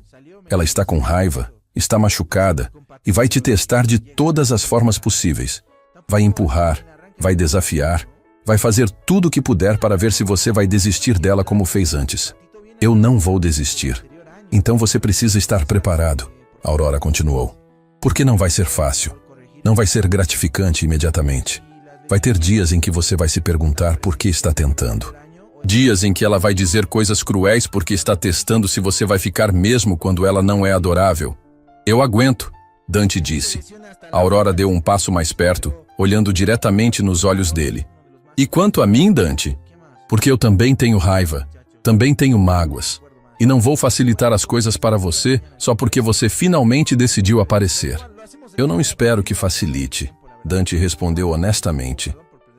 Ela está com raiva, está machucada e vai te testar de todas as formas possíveis. Vai empurrar, vai desafiar, vai fazer tudo o que puder para ver se você vai desistir dela como fez antes. Eu não vou desistir. Então você precisa estar preparado, Aurora continuou. Porque não vai ser fácil. Não vai ser gratificante imediatamente. Vai ter dias em que você vai se perguntar por que está tentando. Dias em que ela vai dizer coisas cruéis porque está testando se você vai ficar mesmo quando ela não é adorável. Eu aguento, Dante disse. Aurora deu um passo mais perto, olhando diretamente nos olhos dele. E quanto a mim, Dante? Porque eu também tenho raiva, também tenho mágoas. E não vou facilitar as coisas para você só porque você finalmente decidiu aparecer. Eu não espero que facilite, Dante respondeu honestamente.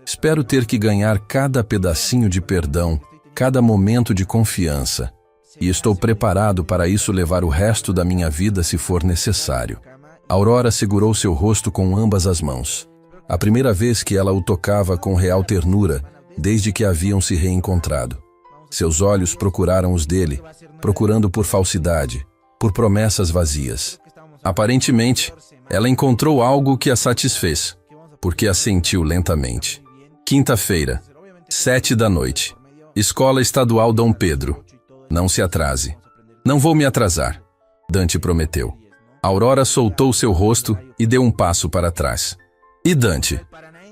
Espero ter que ganhar cada pedacinho de perdão, cada momento de confiança. E estou preparado para isso levar o resto da minha vida se for necessário. Aurora segurou seu rosto com ambas as mãos. A primeira vez que ela o tocava com real ternura, desde que haviam se reencontrado. Seus olhos procuraram os dele, procurando por falsidade, por promessas vazias. Aparentemente, ela encontrou algo que a satisfez, porque assentiu lentamente. Quinta-feira, 7 da noite. Escola Estadual Dom Pedro. Não se atrase. Não vou me atrasar, Dante prometeu. Aurora soltou seu rosto e deu um passo para trás. E Dante,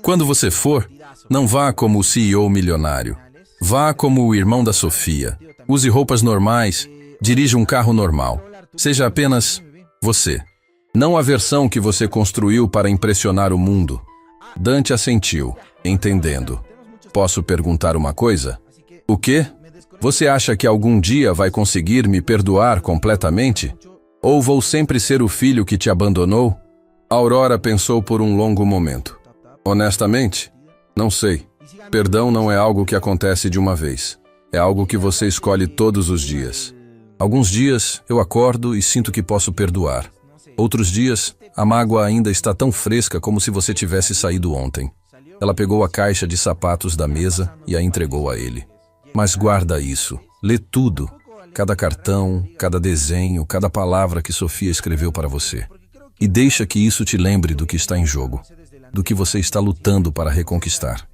quando você for, não vá como o CEO milionário. Vá como o irmão da Sofia. Use roupas normais, dirija um carro normal. Seja apenas você. Não a versão que você construiu para impressionar o mundo. Dante assentiu, entendendo. Posso perguntar uma coisa? O quê? Você acha que algum dia vai conseguir me perdoar completamente? Ou vou sempre ser o filho que te abandonou? Aurora pensou por um longo momento. Honestamente, não sei. Perdão não é algo que acontece de uma vez. É algo que você escolhe todos os dias. Alguns dias eu acordo e sinto que posso perdoar. Outros dias, a mágoa ainda está tão fresca como se você tivesse saído ontem. Ela pegou a caixa de sapatos da mesa e a entregou a ele. Mas guarda isso. Lê tudo. Cada cartão, cada desenho, cada palavra que Sofia escreveu para você. E deixa que isso te lembre do que está em jogo, do que você está lutando para reconquistar.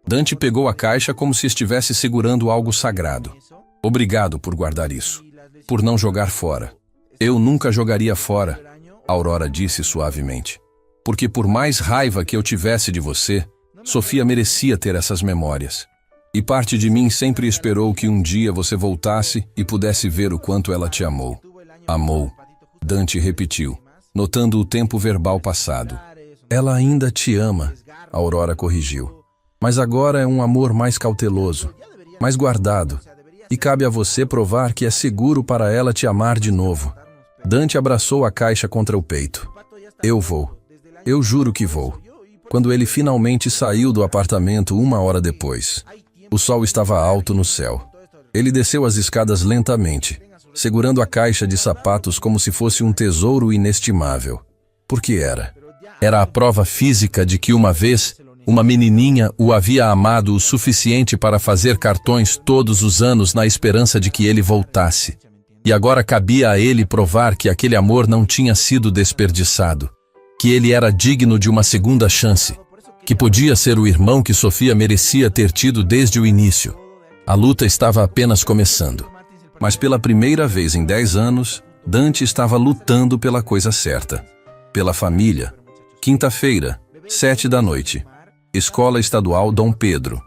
Dante pegou a caixa como se estivesse segurando algo sagrado. Obrigado por guardar isso, por não jogar fora. Eu nunca jogaria fora, Aurora disse suavemente. Porque por mais raiva que eu tivesse de você, Sofia merecia ter essas memórias. E parte de mim sempre esperou que um dia você voltasse e pudesse ver o quanto ela te amou. Amou, Dante repetiu, notando o tempo verbal passado. Ela ainda te ama, Aurora corrigiu. Mas agora é um amor mais cauteloso, mais guardado. E cabe a você provar que é seguro para ela te amar de novo. Dante abraçou a caixa contra o peito. Eu vou. Eu juro que vou. Quando ele finalmente saiu do apartamento 1 hora depois, o sol estava alto no céu. Ele desceu as escadas lentamente, segurando a caixa de sapatos como se fosse um tesouro inestimável. Porque era. Era a prova física de que uma vez, uma menininha o havia amado o suficiente para fazer cartões todos os anos na esperança de que ele voltasse. E agora cabia a ele provar que aquele amor não tinha sido desperdiçado, que ele era digno de uma segunda chance, que podia ser o irmão que Sofia merecia ter tido desde o início. A luta estava apenas começando. Mas pela primeira vez em 10 anos, Dante estava lutando pela coisa certa. Pela família. Quinta-feira, 7 da noite. Escola Estadual Dom Pedro.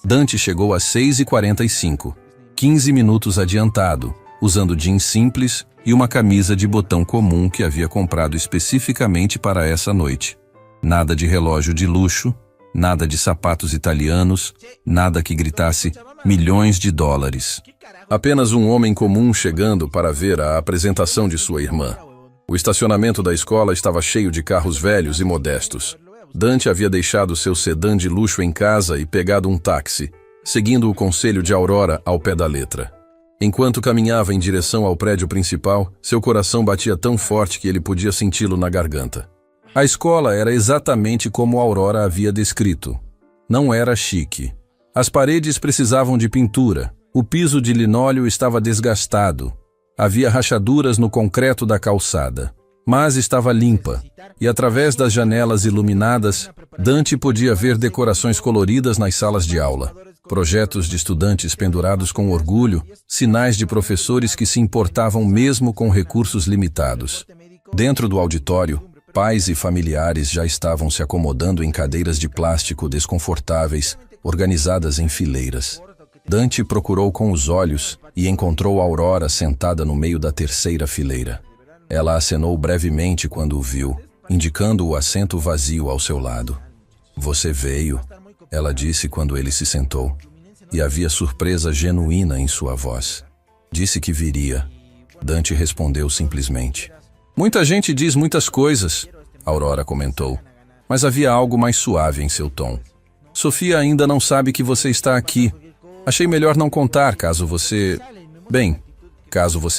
Dante chegou às 6h45, 15 minutos adiantado, usando jeans simples e uma camisa de botão comum que havia comprado especificamente para essa noite. Nada de relógio de luxo, nada de sapatos italianos, nada que gritasse milhões de dólares. Apenas um homem comum chegando para ver a apresentação de sua irmã. O estacionamento da escola estava cheio de carros velhos e modestos. Dante havia deixado seu sedã de luxo em casa e pegado um táxi, seguindo o conselho de Aurora ao pé da letra. Enquanto caminhava em direção ao prédio principal, seu coração batia tão forte que ele podia senti-lo na garganta. A escola era exatamente como Aurora havia descrito. Não era chique. As paredes precisavam de pintura, o piso de linóleo estava desgastado, havia rachaduras no concreto da calçada, mas estava limpa, e através das janelas iluminadas, Dante podia ver decorações coloridas nas salas de aula. Projetos de estudantes pendurados com orgulho, sinais de professores que se importavam mesmo com recursos limitados. Dentro do auditório, pais e familiares já estavam se acomodando em cadeiras de plástico desconfortáveis, organizadas em fileiras. Dante procurou com os olhos e encontrou Aurora sentada no meio da terceira fileira. Ela acenou brevemente quando o viu, indicando o assento vazio ao seu lado. "Você veio", ela disse quando ele se sentou, e havia surpresa genuína em sua voz. "Disse que viria." Dante respondeu simplesmente. "Muita gente diz muitas coisas", Aurora comentou, mas havia algo mais suave em seu tom. "Sofia ainda não sabe que você está aqui. Achei melhor não contar caso você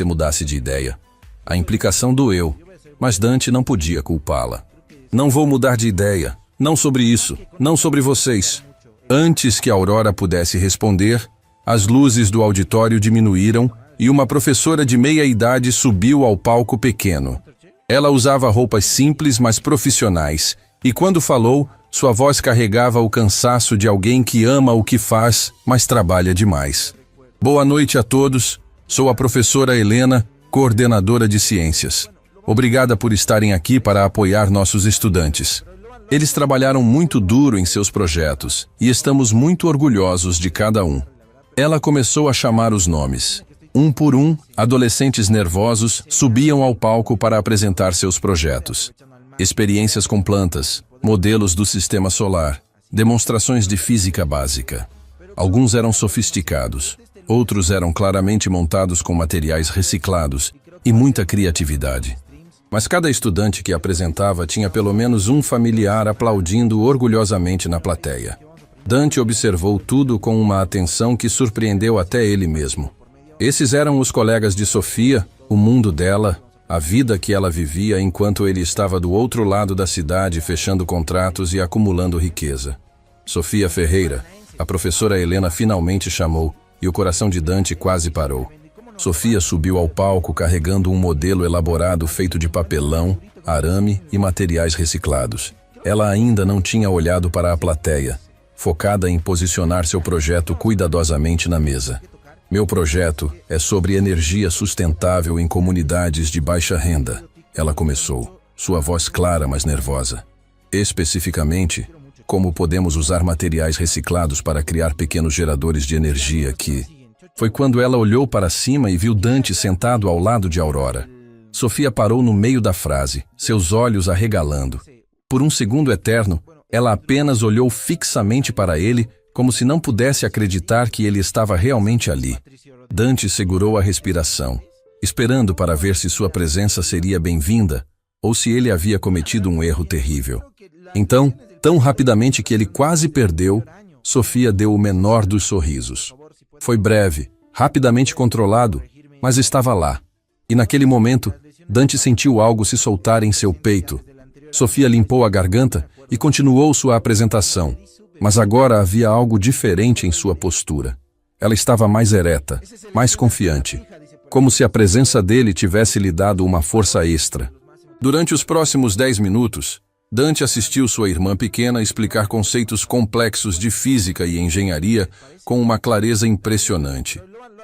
mudasse de ideia." A implicação doeu, mas Dante não podia culpá-la. "Não vou mudar de ideia. Não sobre isso. Não sobre vocês." Antes que Aurora pudesse responder, as luzes do auditório diminuíram e uma professora de meia-idade subiu ao palco pequeno. Ela usava roupas simples, mas profissionais, e quando falou, sua voz carregava o cansaço de alguém que ama o que faz, mas trabalha demais. "Boa noite a todos. Sou a professora Helena, coordenadora de ciências. Obrigada por estarem aqui para apoiar nossos estudantes. Eles trabalharam muito duro em seus projetos e estamos muito orgulhosos de cada um." Ela começou a chamar os nomes. Um por um, adolescentes nervosos subiam ao palco para apresentar seus projetos. Experiências com plantas, modelos do sistema solar, demonstrações de física básica. Alguns eram sofisticados, outros eram claramente montados com materiais reciclados e muita criatividade. Mas cada estudante que apresentava tinha pelo menos um familiar aplaudindo orgulhosamente na plateia. Dante observou tudo com uma atenção que surpreendeu até ele mesmo. Esses eram os colegas de Sofia, o mundo dela, a vida que ela vivia enquanto ele estava do outro lado da cidade fechando contratos e acumulando riqueza. Sofia Ferreira, a professora Helena finalmente chamou, e o coração de Dante quase parou. Sofia subiu ao palco carregando um modelo elaborado feito de papelão, arame e materiais reciclados. Ela ainda não tinha olhado para a plateia, focada em posicionar seu projeto cuidadosamente na mesa. Meu projeto é sobre energia sustentável em comunidades de baixa renda. Ela começou, sua voz clara, mas nervosa. Especificamente, como podemos usar materiais reciclados para criar pequenos geradores de energia que... Foi quando ela olhou para cima e viu Dante sentado ao lado de Aurora. Sofia parou no meio da frase, seus olhos arregalando. Por um segundo eterno, ela apenas olhou fixamente para ele, como se não pudesse acreditar que ele estava realmente ali. Dante segurou a respiração, esperando para ver se sua presença seria bem-vinda ou se ele havia cometido um erro terrível. Então, tão rapidamente que ele quase perdeu, Sofia deu o menor dos sorrisos. Foi breve, rapidamente controlado, mas estava lá. E naquele momento, Dante sentiu algo se soltar em seu peito. Sofia limpou a garganta e continuou sua apresentação. Mas agora havia algo diferente em sua postura. Ela estava mais ereta, mais confiante, como se a presença dele tivesse lhe dado uma força extra. Durante os próximos 10 minutos, Dante assistiu sua irmã pequena explicar conceitos complexos de física e engenharia com uma clareza impressionante.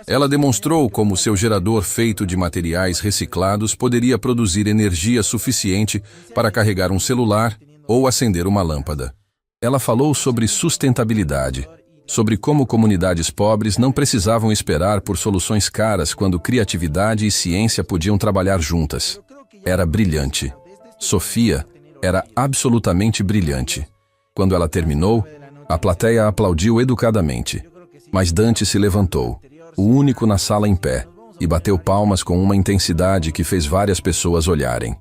Ela demonstrou como seu gerador feito de materiais reciclados poderia produzir energia suficiente para carregar um celular ou acender uma lâmpada. Ela falou sobre sustentabilidade, sobre como comunidades pobres não precisavam esperar por soluções caras quando criatividade e ciência podiam trabalhar juntas. Era brilhante. Sofia era absolutamente brilhante. Quando ela terminou, a plateia aplaudiu educadamente. Mas Dante se levantou, o único na sala em pé, e bateu palmas com uma intensidade que fez várias pessoas olharem.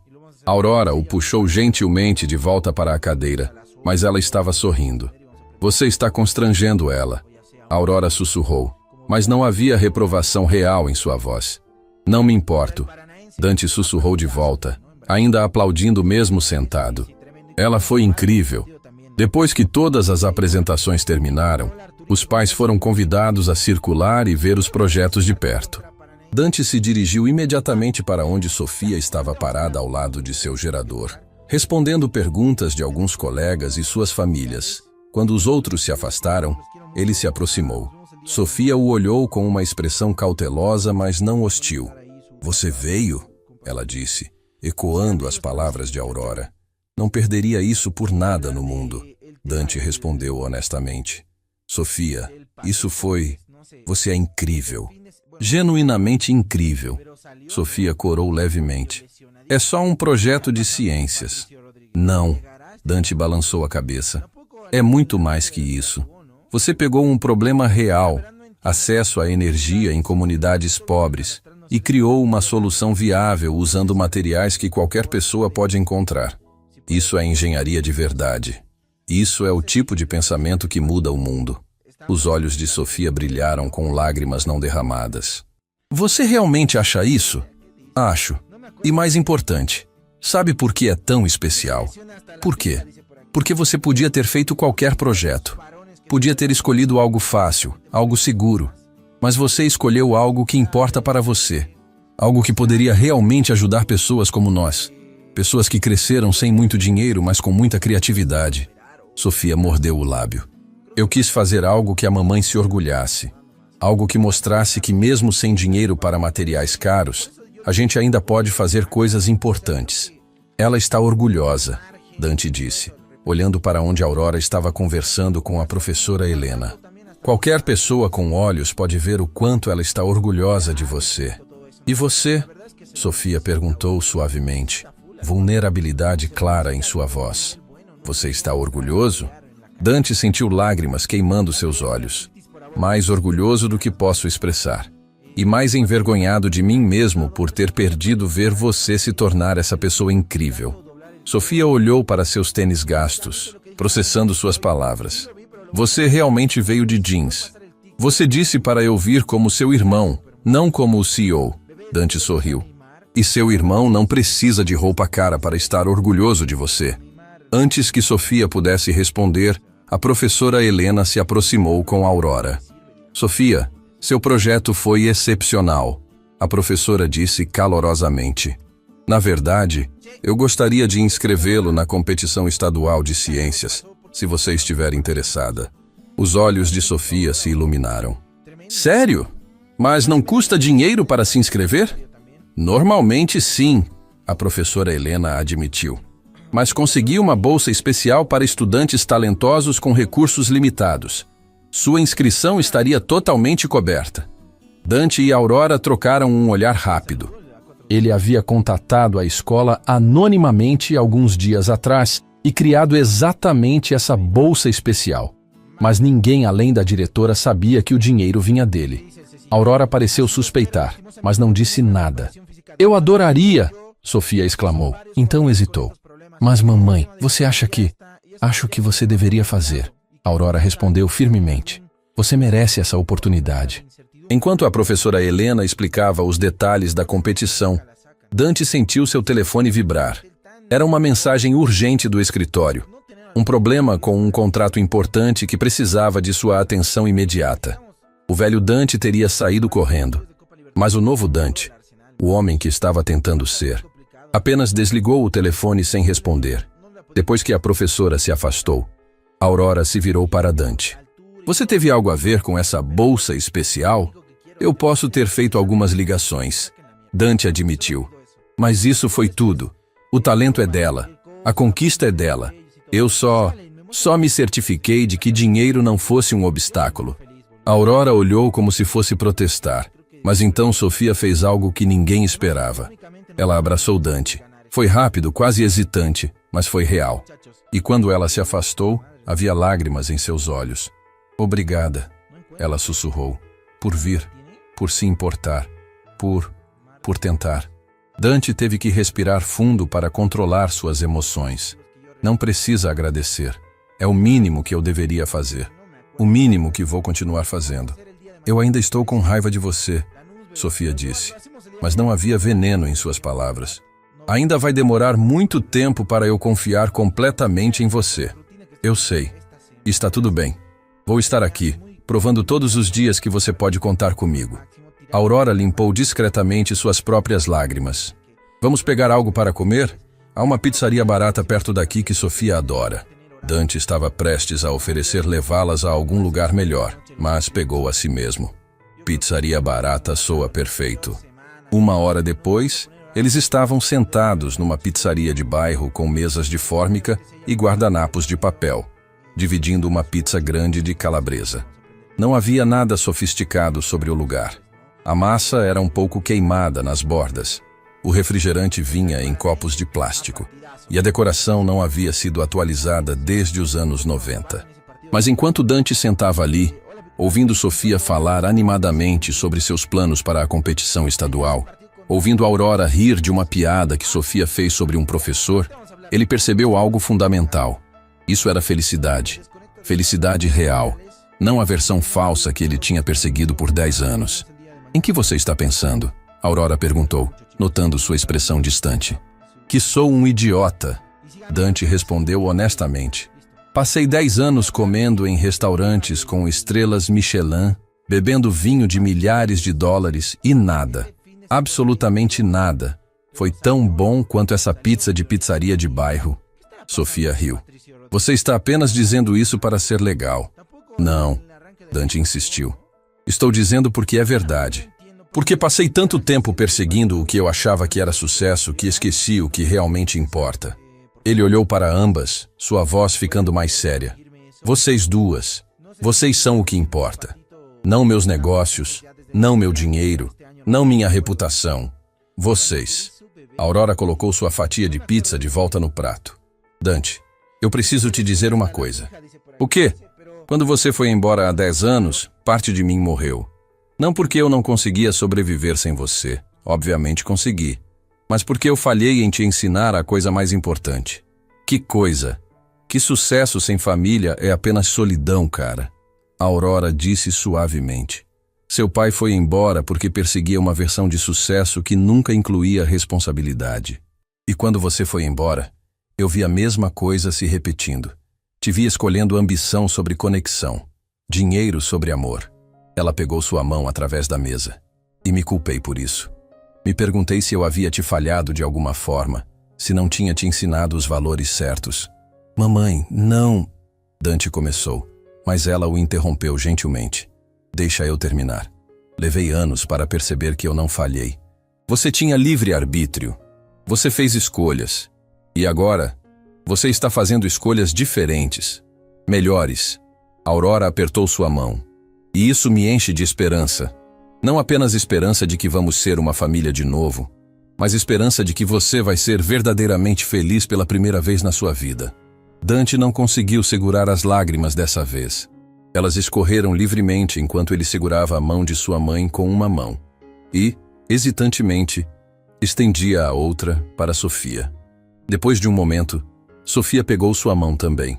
Aurora o puxou gentilmente de volta para a cadeira, mas ela estava sorrindo. Você está constrangendo ela, Aurora sussurrou, mas não havia reprovação real em sua voz. Não me importo, Dante sussurrou de volta, ainda aplaudindo mesmo sentado. Ela foi incrível. Depois que todas as apresentações terminaram, os pais foram convidados a circular e ver os projetos de perto. Dante se dirigiu imediatamente para onde Sofia estava parada ao lado de seu gerador, respondendo perguntas de alguns colegas e suas famílias. Quando os outros se afastaram, ele se aproximou. Sofia o olhou com uma expressão cautelosa, mas não hostil. Você veio? Ela disse, ecoando as palavras de Aurora. Não perderia isso por nada no mundo. Dante respondeu honestamente. Sofia, isso foi... Você é incrível. Genuinamente incrível. Sofia corou levemente. É só um projeto de ciências. Não. Dante balançou a cabeça. É muito mais que isso. Você pegou um problema real, acesso à energia em comunidades pobres, e criou uma solução viável usando materiais que qualquer pessoa pode encontrar. Isso é engenharia de verdade. Isso é o tipo de pensamento que muda o mundo. Os olhos de Sofia brilharam com lágrimas não derramadas. Você realmente acha isso? Acho. E mais importante, sabe por que é tão especial? Por quê? Porque você podia ter feito qualquer projeto. Podia ter escolhido algo fácil, algo seguro. Mas você escolheu algo que importa para você. Algo que poderia realmente ajudar pessoas como nós. Pessoas que cresceram sem muito dinheiro, mas com muita criatividade. Sofia mordeu o lábio. Eu quis fazer algo que a mamãe se orgulhasse. Algo que mostrasse que mesmo sem dinheiro para materiais caros, a gente ainda pode fazer coisas importantes. Ela está orgulhosa, Dante disse, olhando para onde Aurora estava conversando com a professora Helena. Qualquer pessoa com olhos pode ver o quanto ela está orgulhosa de você. E você? Sofia perguntou suavemente, vulnerabilidade clara em sua voz. Você está orgulhoso? Dante sentiu lágrimas queimando seus olhos. Mais orgulhoso do que posso expressar. E mais envergonhado de mim mesmo por ter perdido ver você se tornar essa pessoa incrível. Sofia olhou para seus tênis gastos, processando suas palavras. Você realmente veio de jeans. Você disse para eu vir como seu irmão, não como o CEO. Dante sorriu. E seu irmão não precisa de roupa cara para estar orgulhoso de você. Antes que Sofia pudesse responder, a professora Helena se aproximou com Aurora. Sofia, seu projeto foi excepcional, a professora disse calorosamente. Na verdade, eu gostaria de inscrevê-lo na competição estadual de ciências, se você estiver interessada. Os olhos de Sofia se iluminaram. Sério? Mas não custa dinheiro para se inscrever? Normalmente sim, a professora Helena admitiu. Mas consegui uma bolsa especial para estudantes talentosos com recursos limitados. Sua inscrição estaria totalmente coberta. Dante e Aurora trocaram um olhar rápido. Ele havia contatado a escola anonimamente alguns dias atrás e criado exatamente essa bolsa especial. Mas ninguém além da diretora sabia que o dinheiro vinha dele. Aurora pareceu suspeitar, mas não disse nada. Eu adoraria, Sofia exclamou. Então hesitou. Mas mamãe, você acha que... Acho que você deveria fazer. Aurora respondeu firmemente. Você merece essa oportunidade. Enquanto a professora Helena explicava os detalhes da competição, Dante sentiu seu telefone vibrar. Era uma mensagem urgente do escritório. Um problema com um contrato importante que precisava de sua atenção imediata. O velho Dante teria saído correndo. Mas o novo Dante, o homem que estava tentando ser, apenas desligou o telefone sem responder. Depois que a professora se afastou, Aurora se virou para Dante. Você teve algo a ver com essa bolsa especial? Eu posso ter feito algumas ligações. Dante admitiu. Mas isso foi tudo. O talento é dela. A conquista é dela. Eu só me certifiquei de que dinheiro não fosse um obstáculo. Aurora olhou como se fosse protestar. Mas então Sofia fez algo que ninguém esperava. Ela abraçou Dante. Foi rápido, quase hesitante, mas foi real. E quando ela se afastou, havia lágrimas em seus olhos. Obrigada, ela sussurrou, por vir, por se importar, por tentar. Dante teve que respirar fundo para controlar suas emoções. Não precisa agradecer. É o mínimo que eu deveria fazer. O mínimo que vou continuar fazendo. Eu ainda estou com raiva de você, Sofia disse. Mas não havia veneno em suas palavras. Ainda vai demorar muito tempo para eu confiar completamente em você. Eu sei. Está tudo bem. Vou estar aqui, provando todos os dias que você pode contar comigo. Aurora limpou discretamente suas próprias lágrimas. Vamos pegar algo para comer? Há uma pizzaria barata perto daqui que Sofia adora. Dante estava prestes a oferecer levá-las a algum lugar melhor, mas pegou a si mesmo. Pizzaria barata soa perfeito. 1 hora depois, eles estavam sentados numa pizzaria de bairro com mesas de fórmica e guardanapos de papel, dividindo uma pizza grande de calabresa. Não havia nada sofisticado sobre o lugar. A massa era um pouco queimada nas bordas. O refrigerante vinha em copos de plástico. E a decoração não havia sido atualizada desde os anos 90. Mas enquanto Dante sentava ali, ouvindo Sofia falar animadamente sobre seus planos para a competição estadual, ouvindo Aurora rir de uma piada que Sofia fez sobre um professor, ele percebeu algo fundamental. Isso era felicidade. Felicidade real. Não a versão falsa que ele tinha perseguido por 10 anos. Em que você está pensando? Aurora perguntou, notando sua expressão distante. Que sou um idiota. Dante respondeu honestamente. Passei 10 anos comendo em restaurantes com estrelas Michelin, bebendo vinho de milhares de dólares e nada. Absolutamente nada. Foi tão bom quanto essa pizza de pizzaria de bairro. Sofia riu. Você está apenas dizendo isso para ser legal. Não, Dante insistiu. Estou dizendo porque é verdade. Porque passei tanto tempo perseguindo o que eu achava que era sucesso que esqueci o que realmente importa. Ele olhou para ambas, sua voz ficando mais séria. Vocês duas, vocês são o que importa. Não meus negócios, não meu dinheiro, não minha reputação. Vocês. Aurora colocou sua fatia de pizza de volta no prato. Dante, eu preciso te dizer uma coisa. O quê? Quando você foi embora há 10 anos, parte de mim morreu. Não porque eu não conseguia sobreviver sem você, obviamente consegui, mas porque eu falhei em te ensinar a coisa mais importante. Que coisa? Que sucesso sem família é apenas solidão, cara. Aurora disse suavemente. Seu pai foi embora porque perseguia uma versão de sucesso que nunca incluía responsabilidade. E quando você foi embora, eu vi a mesma coisa se repetindo. Te vi escolhendo ambição sobre conexão, dinheiro sobre amor. Ela pegou sua mão através da mesa. E me culpei por isso. Me perguntei se eu havia te falhado de alguma forma, se não tinha te ensinado os valores certos. Mamãe, não... Dante começou, mas ela o interrompeu gentilmente. Deixa eu terminar. Levei anos para perceber que eu não falhei. Você tinha livre-arbítrio. Você fez escolhas. E agora, você está fazendo escolhas diferentes, melhores. Aurora apertou sua mão. E isso me enche de esperança. Não apenas esperança de que vamos ser uma família de novo, mas esperança de que você vai ser verdadeiramente feliz pela primeira vez na sua vida. Dante não conseguiu segurar as lágrimas dessa vez. Elas escorreram livremente enquanto ele segurava a mão de sua mãe com uma mão e, hesitantemente, estendia a outra para Sofia. Depois de um momento, Sofia pegou sua mão também.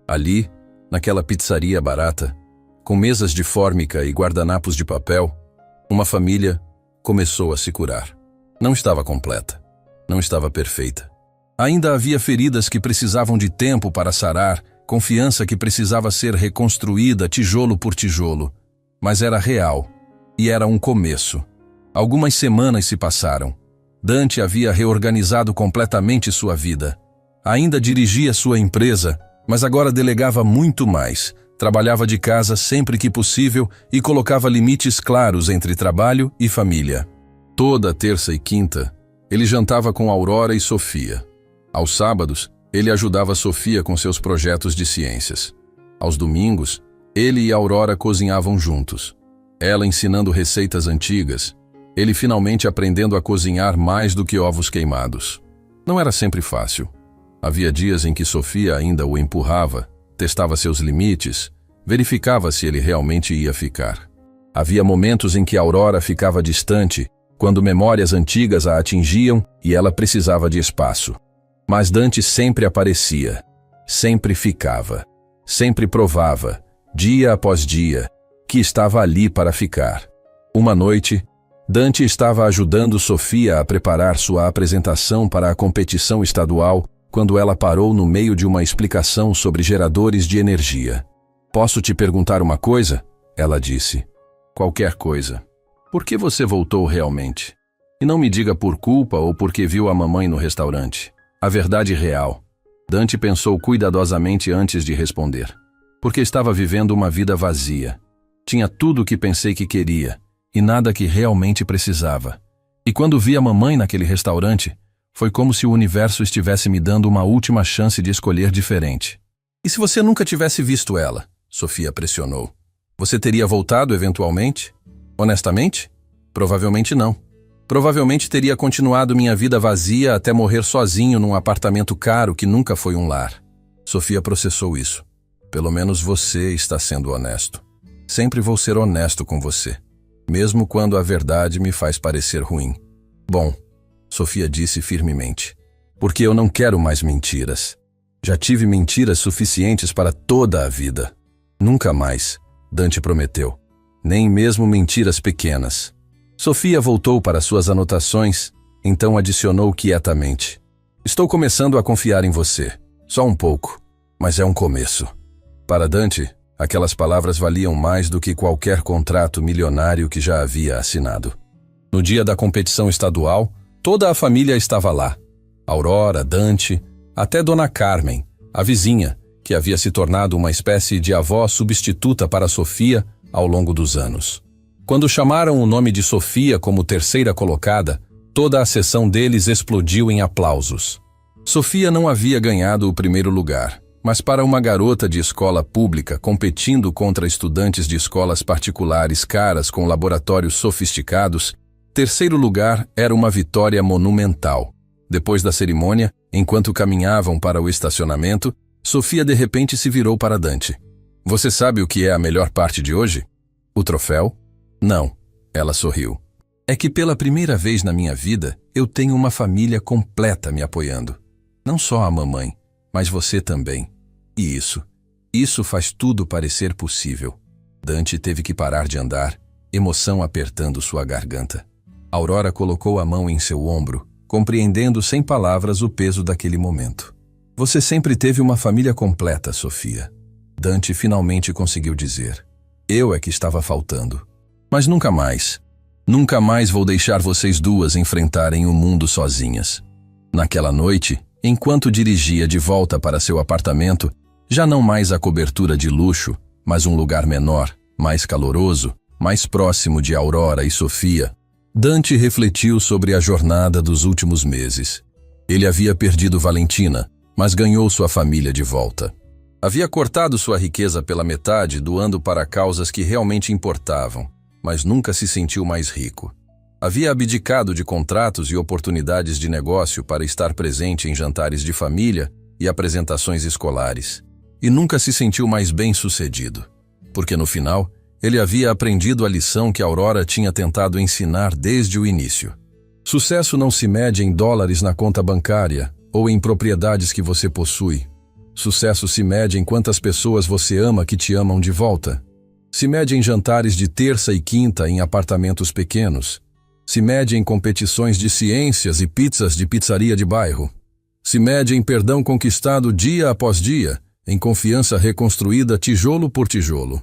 Ali, naquela pizzaria barata, com mesas de fórmica e guardanapos de papel, uma família começou a se curar. Não estava completa, não estava perfeita. Ainda havia feridas que precisavam de tempo para sarar, confiança que precisava ser reconstruída tijolo por tijolo. Mas era real, e era um começo. Algumas semanas se passaram. Dante havia reorganizado completamente sua vida. Ainda dirigia sua empresa, mas agora delegava muito mais. Trabalhava de casa sempre que possível e colocava limites claros entre trabalho e família. Toda terça e quinta, ele jantava com Aurora e Sofia. Aos sábados, ele ajudava Sofia com seus projetos de ciências. Aos domingos, ele e Aurora cozinhavam juntos. Ela ensinando receitas antigas, ele finalmente aprendendo a cozinhar mais do que ovos queimados. Não era sempre fácil. Havia dias em que Sofia ainda o empurrava, testava seus limites, verificava se ele realmente ia ficar. Havia momentos em que Aurora ficava distante, quando memórias antigas a atingiam e ela precisava de espaço. Mas Dante sempre aparecia, sempre ficava, sempre provava, dia após dia, que estava ali para ficar. Uma noite, Dante estava ajudando Sofia a preparar sua apresentação para a competição estadual quando ela parou no meio de uma explicação sobre geradores de energia. Posso te perguntar uma coisa? Ela disse. Qualquer coisa. Por que você voltou realmente? E não me diga por culpa ou porque viu a mamãe no restaurante. A verdade real. Dante pensou cuidadosamente antes de responder. Porque estava vivendo uma vida vazia. Tinha tudo o que pensei que queria, e nada que realmente precisava. E quando vi a mamãe naquele restaurante, foi como se o universo estivesse me dando uma última chance de escolher diferente. E se você nunca tivesse visto ela? Sofia pressionou. Você teria voltado eventualmente? Honestamente? Provavelmente não. Provavelmente teria continuado minha vida vazia até morrer sozinho num apartamento caro que nunca foi um lar. Sofia processou isso. Pelo menos você está sendo honesto. Sempre vou ser honesto com você, mesmo quando a verdade me faz parecer ruim. Bom, Sofia disse firmemente, porque eu não quero mais mentiras. Já tive mentiras suficientes para toda a vida. Nunca mais, Dante prometeu. Nem mesmo mentiras pequenas. Sofia voltou para suas anotações, então adicionou quietamente. Estou começando a confiar em você. Só um pouco, mas é um começo. Para Dante, aquelas palavras valiam mais do que qualquer contrato milionário que já havia assinado. No dia da competição estadual, toda a família estava lá. Aurora, Dante, até Dona Carmen, a vizinha, que havia se tornado uma espécie de avó substituta para Sofia ao longo dos anos. Quando chamaram o nome de Sofia como terceira colocada, toda a sessão deles explodiu em aplausos. Sofia não havia ganhado o primeiro lugar, mas para uma garota de escola pública competindo contra estudantes de escolas particulares caras com laboratórios sofisticados, terceiro lugar era uma vitória monumental. Depois da cerimônia, enquanto caminhavam para o estacionamento, Sofia de repente se virou para Dante. Você sabe o que é a melhor parte de hoje? O troféu? Não, Ela sorriu. É que pela primeira vez na minha vida, eu tenho uma família completa me apoiando. Não só a mamãe, mas você também. E isso faz tudo parecer possível. Dante teve que parar de andar, emoção apertando sua garganta. Aurora colocou a mão em seu ombro, compreendendo sem palavras o peso daquele momento. Você sempre teve uma família completa, Sofia. Dante finalmente conseguiu dizer. Eu é que estava faltando. Mas nunca mais. Nunca mais vou deixar vocês duas enfrentarem o mundo sozinhas. Naquela noite, enquanto dirigia de volta para seu apartamento, já não mais a cobertura de luxo, mas um lugar menor, mais caloroso, mais próximo de Aurora e Sofia, Dante refletiu sobre a jornada dos últimos meses. Ele havia perdido Valentina, mas ganhou sua família de volta. Havia cortado sua riqueza pela metade, doando para causas que realmente importavam, mas nunca se sentiu mais rico. Havia abdicado de contratos e oportunidades de negócio para estar presente em jantares de família e apresentações escolares. E nunca se sentiu mais bem-sucedido, porque no final, ele havia aprendido a lição que Aurora tinha tentado ensinar desde o início. Sucesso não se mede em dólares na conta bancária ou em propriedades que você possui. Sucesso se mede em quantas pessoas você ama que te amam de volta. Se mede em jantares de terça e quinta em apartamentos pequenos. Se mede em competições de ciências e pizzas de pizzaria de bairro. Se mede em perdão conquistado dia após dia, em confiança reconstruída tijolo por tijolo.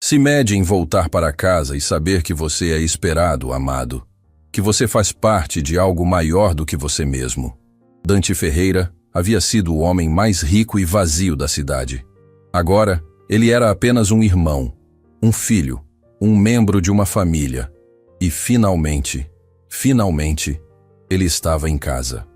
Se mede em voltar para casa e saber que você é esperado, amado. Que você faz parte de algo maior do que você mesmo. Dante Ferreira havia sido o homem mais rico e vazio da cidade. Agora, ele era apenas um irmão, um filho, um membro de uma família. E finalmente, ele estava em casa.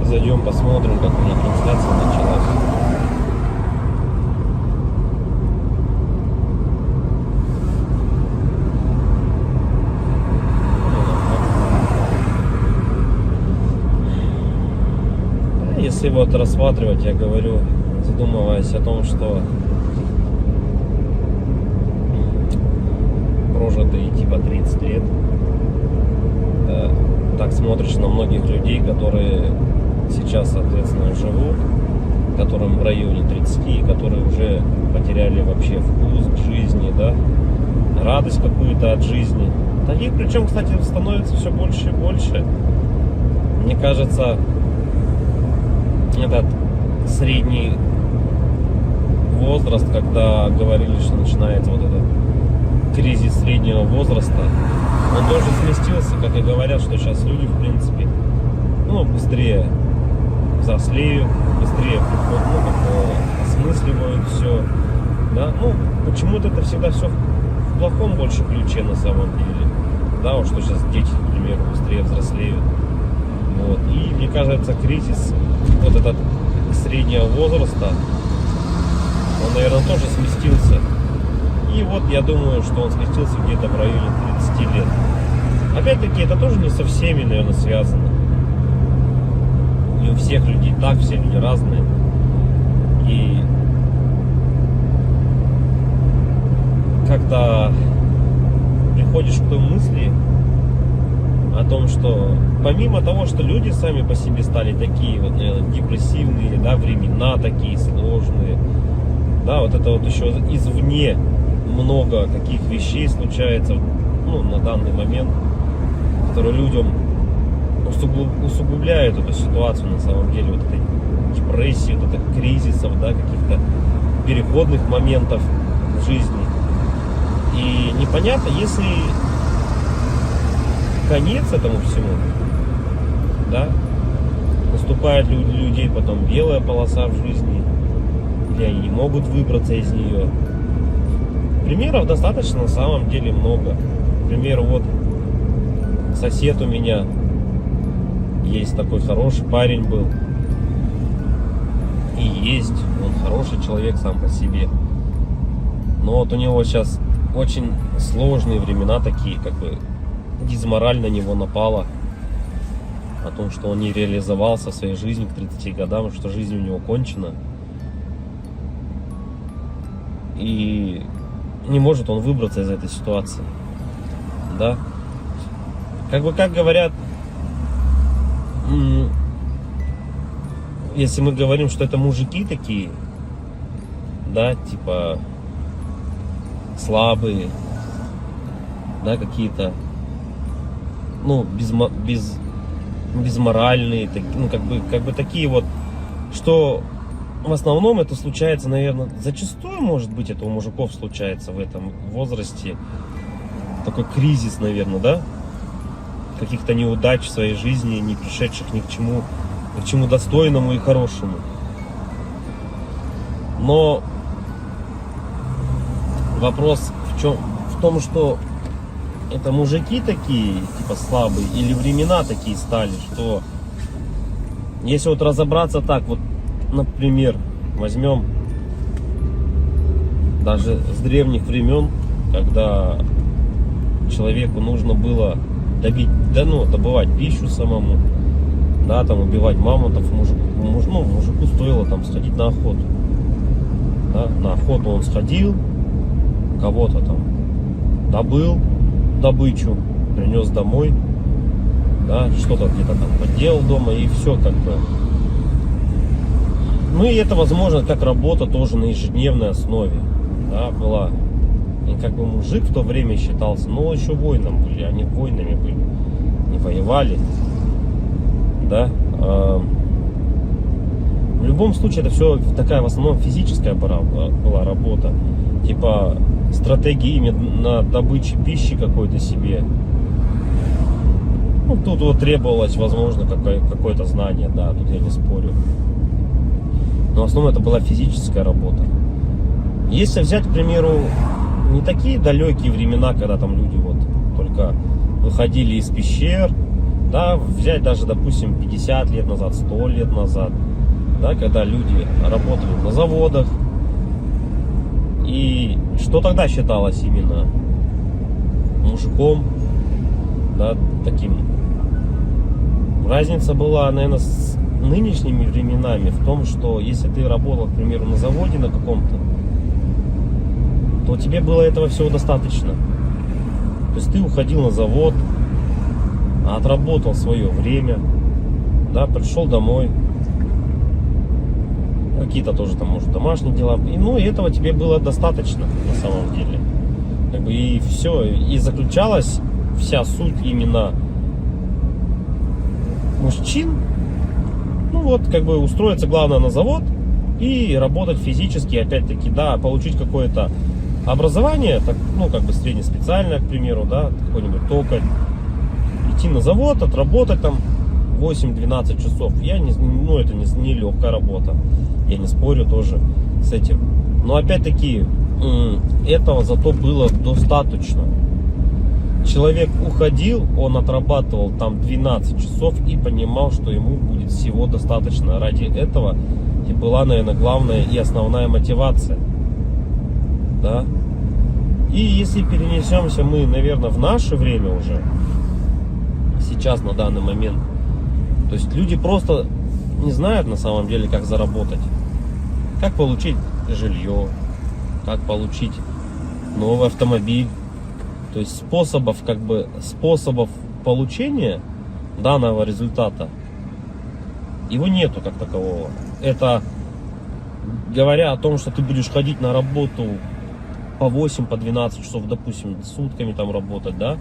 Зайдем, посмотрим, как у меня трансляция началась. Если вот рассматривать, я говорю, задумываясь о том, что прожитые типа 30 лет, так смотришь на многих людей, которые сейчас, соответственно, живут, которым в районе 30, которые уже потеряли вообще вкус к жизни, да, радость какую-то от жизни. Таких, причем, кстати, становится все больше и больше. Мне кажется, этот средний возраст, когда говорили, что начинается вот этот кризис среднего возраста, он тоже сместился, как и говорят, что сейчас люди, в принципе, быстрее взрослеют, быстрее осмысливают все, да, почему-то это всегда все в плохом больше ключе на самом деле, да, вот что сейчас дети, к примеру, быстрее взрослеют, вот, и мне кажется, кризис вот этот среднего возраста, он, наверное, тоже сместился. И вот я думаю, что он сместился где-то в районе 30 лет. Опять-таки, это тоже не со всеми, наверное, связано. Не у всех людей так, все люди разные. И когда приходишь к той мысли о том, что помимо того, что люди сами по себе стали такие вот, наверное, депрессивные, да, времена такие сложные, да, вот это вот еще извне много каких вещей случается, на данный момент, которые людям усугубляют эту ситуацию на самом деле, вот этой депрессии, вот этих кризисов, да, каких-то переходных моментов в жизни. И непонятно, если конец этому всему, да, наступает людей потом белая полоса в жизни, или они не могут выбраться из нее. Примеров достаточно на самом деле много. К примеру, вот сосед у меня есть такой хороший парень был. И есть, он хороший человек сам по себе. Но вот у него сейчас очень сложные времена такие, как бы дизмораль на него напала. О том, что он не реализовался в своей жизни к 30 годам, что жизнь у него кончена. И не может он выбраться из этой ситуации. Да? Как говорят, если мы говорим, что это мужики такие, да, типа слабые, да, какие-то, безморальные, как бы такие вот, что в основном это случается, наверное, зачастую, может быть, это у мужиков случается в этом возрасте, такой кризис, наверное, да, каких-то неудач в своей жизни, не пришедших ни к чему достойному и хорошему. Но вопрос в том, что это мужики такие, типа слабые, или времена такие стали, что если вот разобраться так, вот, например, возьмем даже с древних времен, когда человеку нужно было добывать пищу самому, да, там убивать мамонтов, мужику стоило там сходить на охоту. Да, на охоту он сходил, кого-то там добыл добычу, принес домой, да, что-то где-то там поделал дома, и все как бы. И это возможно как работа тоже на ежедневной основе, да, была. И как бы мужик в то время считался, еще воином были, они воинами были, не воевали, да. В любом случае это все такая в основном физическая была работа, типа стратегии именно добычи пищи какой-то себе. Тут вот требовалось, возможно, какое-то знание, да, тут я не спорю. Но в основном это была физическая работа. Если взять, к примеру, не такие далекие времена, когда там люди вот только выходили из пещер, Да, взять даже, допустим, 50 лет назад, 100 лет назад, да, когда люди работали на заводах. И что тогда считалось именно мужиком, да, таким. Разница была, наверное, с нынешними временами в том, что если ты работал, к примеру, на заводе на каком-то, то тебе было этого всего достаточно. То есть ты уходил на завод, отработал свое время, да, пришел домой, какие-то тоже там, может, домашние дела, и этого тебе было достаточно на самом деле. Как бы и все, и заключалась вся суть именно мужчин, ну вот, как бы устроиться главное на завод и работать физически, опять-таки, да, получить какое-то образование, так, ну, как бы среднеспециальное, к примеру, да, какой-нибудь токарь, идти на завод, отработать там 8-12 часов. Это не легкая работа, я не спорю тоже с этим. Но опять-таки, этого зато было достаточно. Человек уходил, он отрабатывал там 12 часов и понимал, что ему будет всего достаточно. Ради этого и была, наверное, главная и основная мотивация. Да? И если перенесемся мы, наверное, в наше время уже, сейчас, на данный момент, то есть люди просто не знают на самом деле, как заработать, как получить жилье, как получить новый автомобиль. То есть способов получения данного результата его нету как такового. Это говоря о том, что ты будешь ходить на работу по 8, по 12 часов, допустим, сутками там работать, да,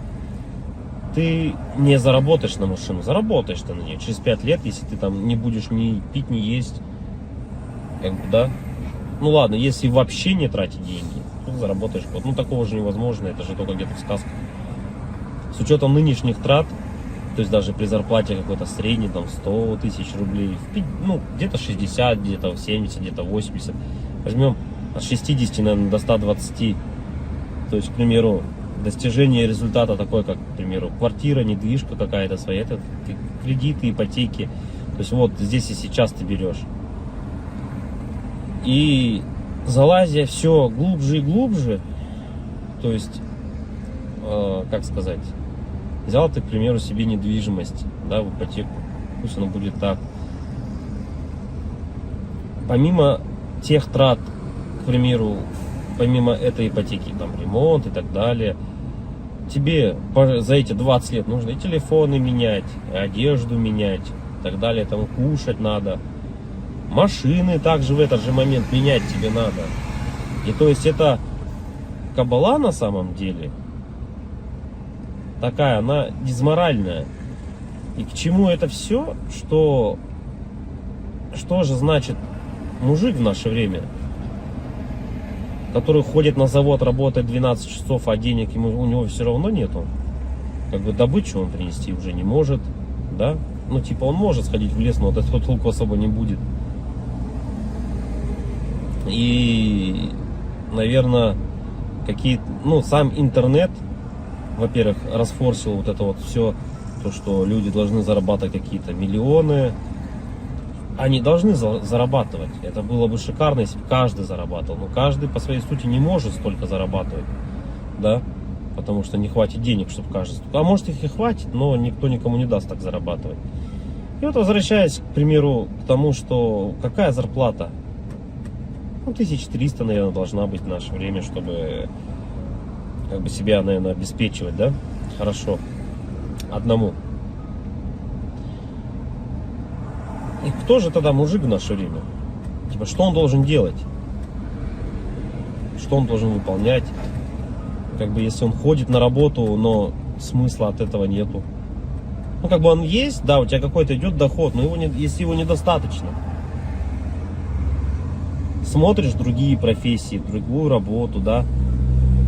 ты не заработаешь на машину, заработаешь ты на нее через 5 лет, если ты там не будешь ни пить, ни есть, как бы, да. Ну ладно, если вообще не тратить деньги, то заработаешь год. Ну такого же невозможно, это же только где-то в сказках. С учетом нынешних трат, то есть даже при зарплате какой-то средней, там 100 тысяч рублей, ну где-то 60, где-то 70, где-то 80, возьмем от 60, наверное, до 120, то есть, к примеру, достижение результата такой, как, к примеру, квартира, недвижка какая-то своя, это кредиты, ипотеки, то есть вот здесь и сейчас ты берешь. И залазя все глубже и глубже, то есть, как сказать, взял ты, к примеру, себе недвижимость, да, в ипотеку, пусть оно будет так. Помимо тех трат, к примеру, помимо этой ипотеки, там, ремонт и так далее, тебе за эти 20 лет нужно и телефоны менять, и одежду менять, и так далее, там, кушать надо. Машины также в этот же момент менять тебе надо. И то есть это кабала на самом деле такая, она дизморальная. И к чему это все? Что же значит мужик в наше время, который ходит на завод, работает 12 часов, а денег у него все равно нету? Как бы добычу он принести уже не может, да? Ну типа он может сходить в лес, но от этого толку особо не будет. И, наверное, сам интернет, во-первых, расфорсил вот это вот все, то, что люди должны зарабатывать какие-то миллионы. Они должны зарабатывать. Это было бы шикарно, если бы каждый зарабатывал. Но каждый по своей сути не может столько зарабатывать, да, потому что не хватит денег, чтобы каждый. А может их и хватит, но никто никому не даст так зарабатывать. И вот возвращаясь, к примеру, к тому, что какая зарплата? 1300, наверное, должна быть в наше время, чтобы как бы себя, наверное, обеспечивать, да? Хорошо. Одному. И кто же тогда мужик в наше время? Типа, что он должен делать? Что он должен выполнять? Как бы, если он ходит на работу, но смысла от этого нету. Ну, как бы он есть, да, у тебя какой-то идет доход, но если его недостаточно. Смотришь другие профессии, другую работу, да,